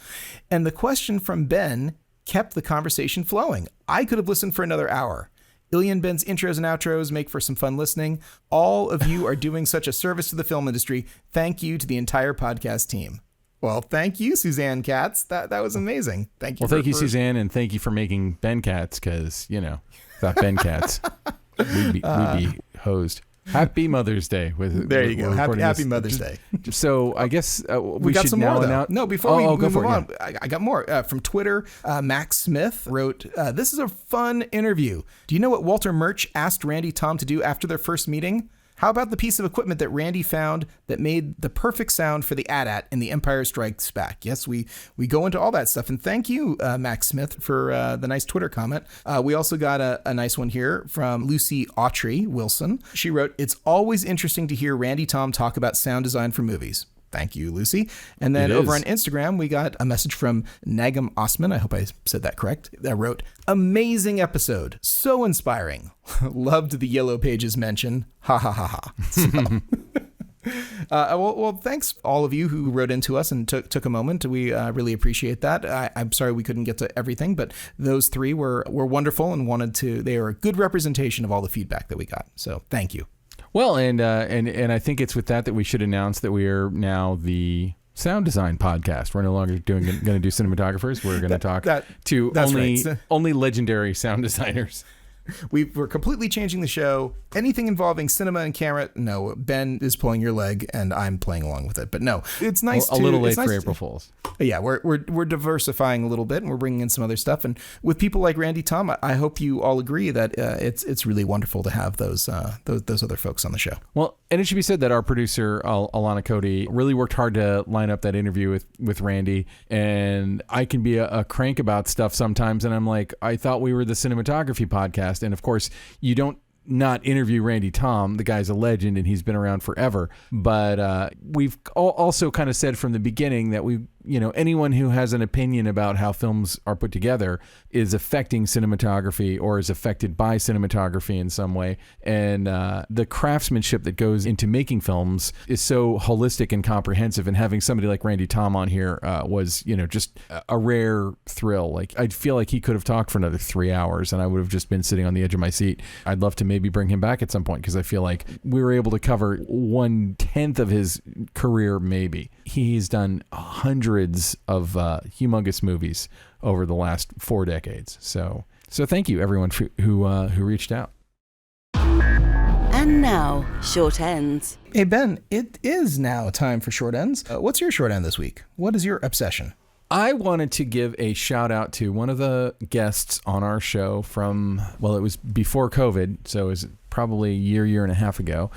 S4: And the question from Ben kept the conversation flowing. I could have listened for another hour. Ilya and Ben's intros and outros make for some fun listening. All of you are doing such a service to the film industry. Thank you to the entire podcast team. Well, thank you, Suzanne Katz. That was amazing. Thank you.
S3: Well, thank you, Suzanne, and thank you for making Ben Katz, because, without Ben Katz, we'd be hosed. Happy Mother's Day.
S4: There you go. Happy Mother's Day.
S3: So I guess we
S4: got
S3: should
S4: some
S3: now
S4: more,
S3: announce.
S4: No, before we move on,
S3: yeah.
S4: I got more. From Twitter, Max Smith wrote, "This is a fun interview. Do you know what Walter Murch asked Randy Tom to do after their first meeting? How about the piece of equipment that Randy found that made the perfect sound for the AT-AT in The Empire Strikes Back? Yes, we go into all that stuff. And thank you, Max Smith, for the nice Twitter comment. We also got a nice one here from Lucy Autry Wilson. She wrote, "It's always interesting to hear Randy Tom talk about sound design for movies." Thank you, Lucy. And then over on Instagram, we got a message from Nagam Osman. I hope I said that correct. That wrote, "Amazing episode. So inspiring. Loved the Yellow Pages mention. Ha ha ha ha." So, well, thanks all of you who wrote into us and took a moment. We really appreciate that. I'm sorry we couldn't get to everything, but those three were wonderful and they are a good representation of all the feedback that we got. So thank you.
S3: Well, and I think it's with that we should announce that we are now the sound design podcast. We're no longer going to do cinematographers. We're going to talk to only legendary sound designers.
S4: We're completely changing the show. Anything involving cinema and camera, no. Ben is pulling your leg, and I'm playing along with it. But no, it's nice.
S3: A little late for April Fools.
S4: Yeah, we're diversifying a little bit, and we're bringing in some other stuff. And with people like Randy Tom, I hope you all agree that it's really wonderful to have those other folks on the show.
S3: Well, and it should be said that our producer Alana Cody really worked hard to line up that interview with Randy. And I can be a crank about stuff sometimes, and I'm like, I thought we were the cinematography podcast. And of course, you don't not interview Randy Tom. The guy's a legend and he's been around forever. But we've also kind of said from the beginning that anyone who has an opinion about how films are put together is affecting cinematography or is affected by cinematography in some way. And the craftsmanship that goes into making films is so holistic and comprehensive. And having somebody like Randy Tom on here was, just a rare thrill. Like, I'd feel like he could have talked for another 3 hours and I would have just been sitting on the edge of my seat. I'd love to maybe bring him back at some point because I feel like we were able to cover 1/10 of his career, maybe. He's done hundreds of humongous movies over the last 4 decades. So thank you, everyone who reached out.
S2: And now, short ends.
S4: Hey, Ben, it is now time for short ends. What's your short end this week? What is your obsession?
S3: I wanted to give a shout out to one of the guests on our show from, it was before COVID, so it was probably a year and a half ago,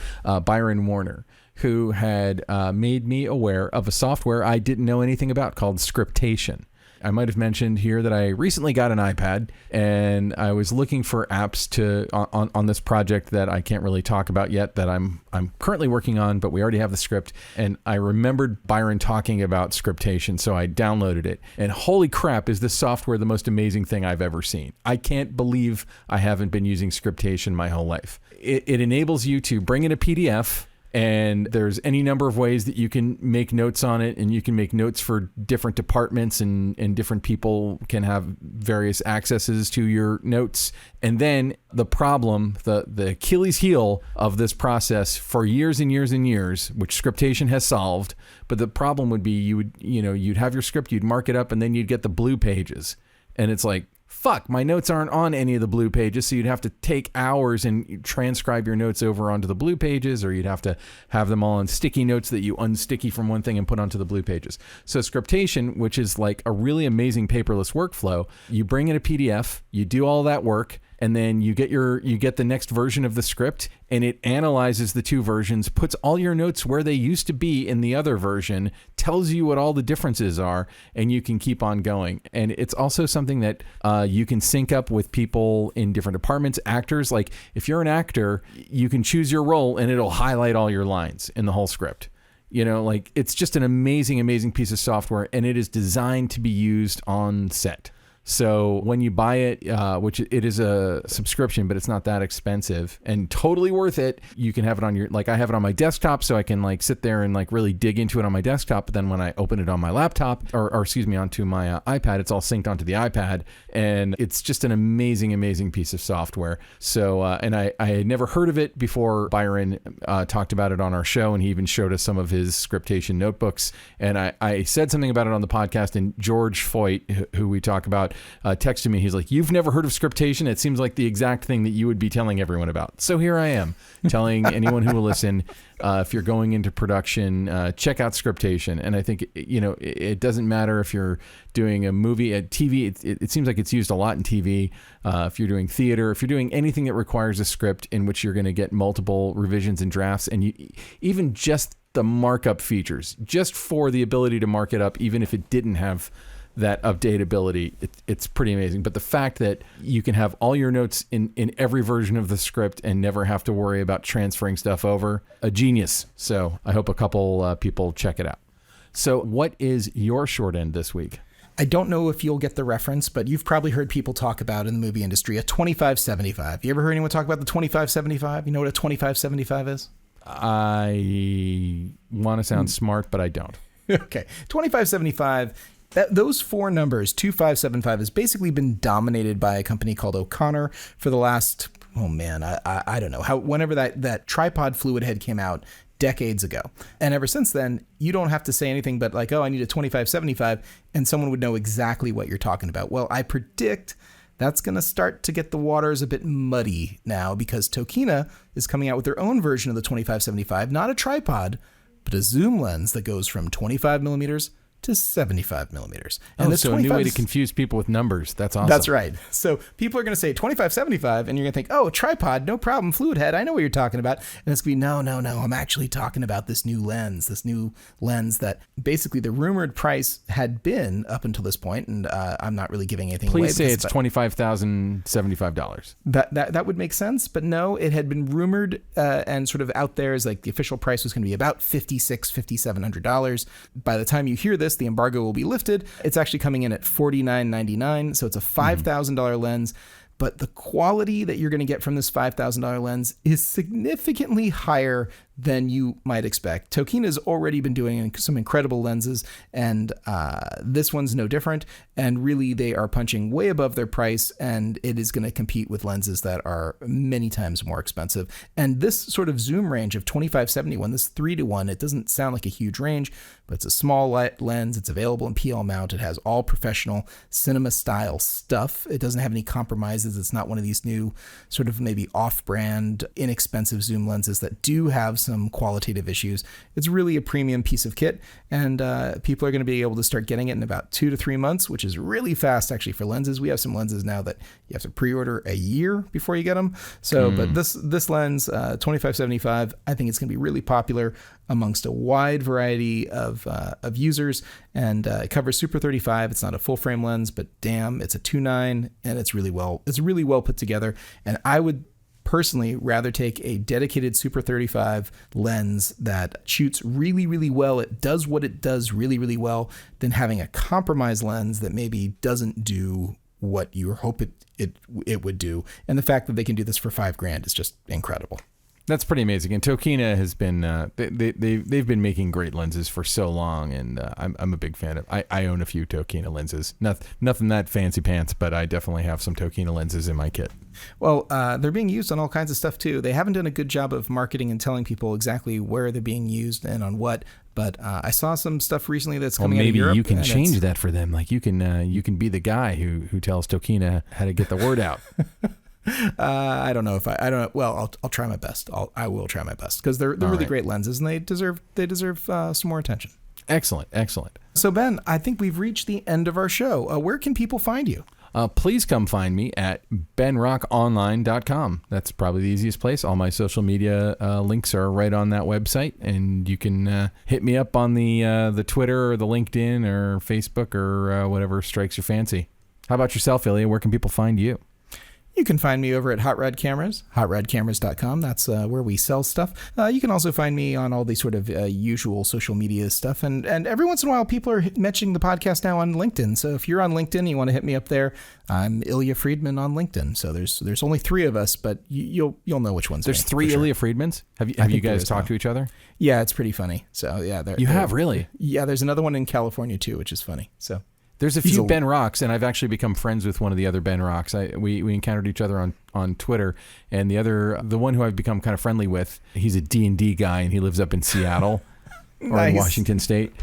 S3: Byron Warner, who had made me aware of a software I didn't know anything about called Scriptation. I might have mentioned here that I recently got an iPad and I was looking for apps on this project that I can't really talk about yet that I'm currently working on, but we already have the script. And I remembered Byron talking about Scriptation, so I downloaded it. And holy crap, is this software the most amazing thing I've ever seen. I can't believe I haven't been using Scriptation my whole life. It enables you to bring in a PDF, and there's any number of ways that you can make notes on it, and you can make notes for different departments, and different people can have various accesses to your notes. And then the problem, the Achilles heel of this process for years and years and years, which Scriptation has solved, but the problem would be you'd have your script, you'd mark it up, and then you'd get the blue pages. And it's like, fuck, my notes aren't on any of the blue pages, so you'd have to take hours and transcribe your notes over onto the blue pages, or you'd have to have them all on sticky notes that you unsticky from one thing and put onto the blue pages. So Scriptation, which is like a really amazing paperless workflow, you bring in a PDF, you do all that work, and then you get the next version of the script, and it analyzes the two versions, puts all your notes where they used to be in the other version, tells you what all the differences are, and you can keep on going. And it's also something that you can sync up with people in different departments, actors. Like if you're an actor, you can choose your role and it'll highlight all your lines in the whole script. It's just an amazing, amazing piece of software, and it is designed to be used on set. So when you buy it, which it is a subscription, but it's not that expensive and totally worth it. You can have it on I have it on my desktop, so I can sit there and really dig into it on my desktop. But then when I open it on my laptop onto my iPad, it's all synced onto the iPad, and it's just an amazing, amazing piece of software. So, and I had never heard of it before Byron talked about it on our show, and he even showed us some of his Scriptation notebooks. And I said something about it on the podcast, and George Foyt, who we talk about, texted me. He's like, "You've never heard of scriptation? It seems like the exact thing that you would be telling everyone about." So here I am telling anyone who will listen, if you're going into production, check out scriptation. And I think, it doesn't matter if you're doing a movie at TV. It seems like it's used a lot in TV. If you're doing theater, if you're doing anything that requires a script in which you're going to get multiple revisions and drafts, and even just the markup features, just for the ability to mark it up, even if it didn't have that updatability, it's pretty amazing. But the fact that you can have all your notes in every version of the script and never have to worry about transferring stuff over, a genius. So I hope a couple people check it out. So what is your short end this week?
S4: I don't know if you'll get the reference, but you've probably heard people talk about in the movie industry a 25-75. You ever heard anyone talk about the 25-75? You know what a 25-75 is?
S3: I want to sound smart, but I don't.
S4: Okay. 25-75, those four numbers, 2575, has basically been dominated by a company called O'Connor for the last, I don't know, whenever that tripod fluid head came out decades ago. And ever since then, you don't have to say anything but like, oh, I need a 25-75, and someone would know exactly what you're talking about. Well, I predict that's going to start to get the waters a bit muddy now, because Tokina is coming out with their own version of the 25-75, not a tripod, but a zoom lens that goes from 25 millimeters to 75 millimeters. And
S3: so a new way to confuse people with numbers. That's awesome.
S4: That's right. So people are going to say 25-75, and you're going to think, oh, tripod, no problem, fluid head, I know what you're talking about. And it's going to be, no, I'm actually talking about this new lens that basically the rumored price had been up until this point, and I'm not really giving anything away.
S3: Please say it's $25,075.
S4: That would make sense, but no, it had been rumored and sort of out there as like the official price was going to be about $5,700. By the time you hear this, the embargo will be lifted. It's actually coming in at $49.99, so it's a $5,000 lens. But the quality that you're going to get from this $5,000 lens is significantly higher than you might expect. Tokina's already been doing some incredible lenses, and this one's no different. And really, they are punching way above their price, and it is going to compete with lenses that are many times more expensive. And this sort of zoom range of 25-71, this 3-to-1, it doesn't sound like a huge range, but it's a small lens. It's available in PL mount. It has all professional cinema style stuff. It doesn't have any compromises. It's not one of these new sort of maybe off-brand, inexpensive zoom lenses that do have some qualitative issues. It's really a premium piece of kit, and people are going to be able to start getting it in about 2 to 3 months, which is really fast actually for lenses. We have some lenses now that you have to pre-order a year before you get them. So, but this lens, 25-75, I think it's going to be really popular amongst a wide variety of users, and it covers Super 35. It's not a full frame lens, but damn, it's a 2.9, and it's really well put together. And I would personally rather take a dedicated Super 35 lens that shoots really, really well. It does what it does really, really well, than having a compromised lens that maybe doesn't do what you hope it would do. And the fact that they can do this for $5,000 is just incredible.
S3: That's pretty amazing. And Tokina has been they've been making great lenses for so long, and I'm a big fan of. I own a few Tokina lenses. Nothing that fancy pants, but I definitely have some Tokina lenses in my kit.
S4: Well, they're being used on all kinds of stuff too. They haven't done a good job of marketing and telling people exactly where they're being used and on what. But I saw some stuff recently that's coming out of Europe.
S3: Maybe you can change that for them. Like you can be the guy who tells Tokina how to get the word out.
S4: I don't know if I don't know. Well, I'll try my best. I will try my best, because they're really great lenses, and they deserve some more attention.
S3: Excellent.
S4: So Ben, I think we've reached the end of our show. Where can people find you?
S3: Please come find me at benrockonline.com. That's probably the easiest place. All my social media links are right on that website, and you can hit me up on the Twitter or the LinkedIn or Facebook or whatever strikes your fancy. How about yourself, Ilya? Where can people find you?
S4: You can find me over at Hot Rod Cameras, hotrodcameras.com. That's where we sell stuff. You can also find me on all the sort of usual social media stuff. And every once in a while, people are mentioning the podcast now on LinkedIn. So if you're on LinkedIn and you want to hit me up there, I'm Ilya Friedman on LinkedIn. So there's only 3 of us, but you'll know which one's
S3: There's 3 Ilya Friedmans? Have you guys talked to each other?
S4: Yeah, it's pretty funny. So yeah.
S3: You have, really?
S4: Yeah, there's another one in California too, which is funny. So
S3: there's a few Ben Rocks, and I've actually become friends with one of the other Ben Rocks. We encountered each other on Twitter, and the one who I've become kind of friendly with, he's a D&D guy, and he lives up in Seattle or in Washington State.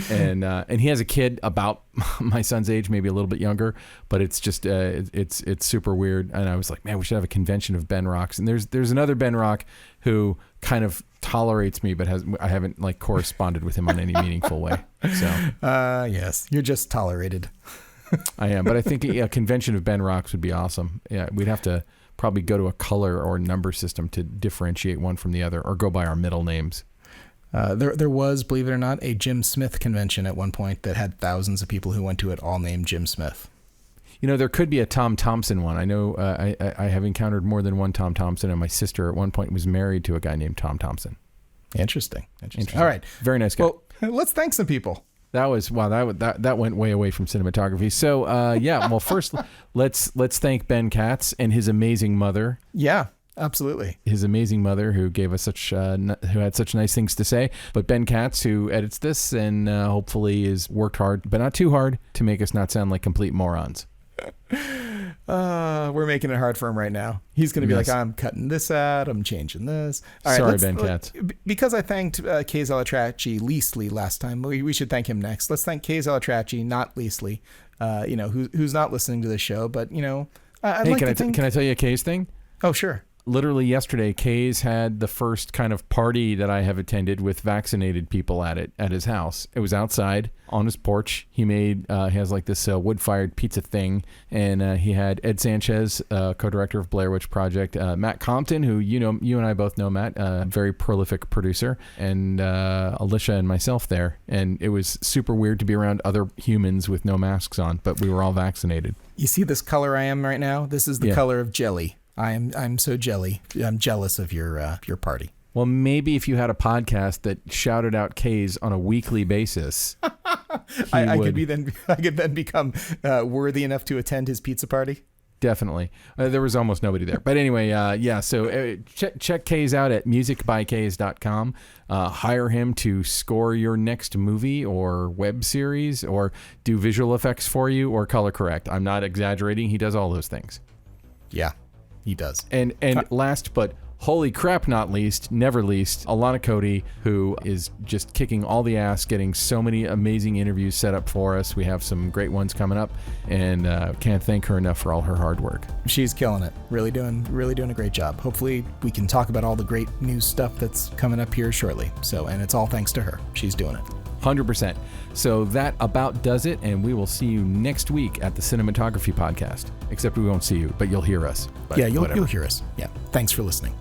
S3: And he has a kid about my son's age, maybe a little bit younger, but it's just it's super weird. And I was like, man, we should have a convention of Ben Rocks. And there's another Ben Rock who kind of tolerates me, but I haven't like corresponded with him on any meaningful way. So
S4: yes, you're just tolerated.
S3: I am, but I think a convention of Ben Rocks would be awesome. Yeah, we'd have to probably go to a color or number system to differentiate one from the other, or go by our middle names.
S4: There was, believe it or not, a Jim Smith convention at one point that had thousands of people who went to it, all named Jim Smith.
S3: You know, there could be a Tom Thompson one. I know I have encountered more than one Tom Thompson, and my sister at one point was married to a guy named Tom Thompson.
S4: Interesting. All right.
S3: Very nice guy.
S4: Well, let's thank some people.
S3: That was, wow, that went way away from cinematography. So, well, first, let's thank Ben Katz and his amazing mother.
S4: Yeah. Absolutely.
S3: His amazing mother who gave us who had such nice things to say. But Ben Katz, who edits this and hopefully has worked hard, but not too hard, to make us not sound like complete morons.
S4: We're making it hard for him right now. He's going to be like, I'm cutting this out. I'm changing this. All right,
S3: sorry, Ben Katz.
S4: Because I thanked Kay Zalatrachi leastly last time, we should thank him next. Let's thank Kay Zalatrachi, not leastly, who's not listening to this show. But, can
S3: I tell you a Kay's thing?
S4: Oh, sure.
S3: Literally yesterday, Kay's had the first kind of party that I have attended with vaccinated people at his house. It was outside on his porch. He has like this wood-fired pizza thing, and he had Ed Sanchez, co-director of Blair Witch Project, Matt Compton, who you and I both know Matt, very prolific producer, and Alicia and myself there. And it was super weird to be around other humans with no masks on, but we were all vaccinated.
S4: You see this color I am right now? This is the color of jelly. I'm so jelly. I'm jealous of your party.
S3: Well, maybe if you had a podcast that shouted out K's on a weekly basis,
S4: I could then become worthy enough to attend his pizza party.
S3: Definitely. There was almost nobody there. But anyway, so check K's out at musicbyks.com. Hire him to score your next movie or web series, or do visual effects for you, or color correct. I'm not exaggerating. He does all those things.
S4: Yeah. He does.
S3: And last but holy crap not least, never least, Alana Cody, who is just kicking all the ass, getting so many amazing interviews set up for us. We have some great ones coming up, and can't thank her enough for all her hard work.
S4: She's killing it. Really doing a great job. Hopefully we can talk about all the great new stuff that's coming up here shortly. And it's all thanks to her. She's doing it.
S3: 100%. So that about does it, and we will see you next week at the Cinematography Podcast. Except we won't see you, but you'll hear us.
S4: Yeah, you'll hear us. Yeah. Thanks for listening.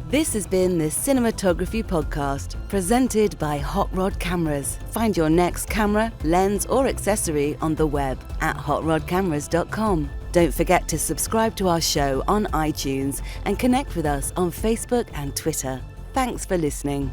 S2: This has been the Cinematography Podcast, presented by Hot Rod Cameras. Find your next camera, lens, or accessory on the web at hotrodcameras.com. Don't forget to subscribe to our show on iTunes and connect with us on Facebook and Twitter. Thanks for listening.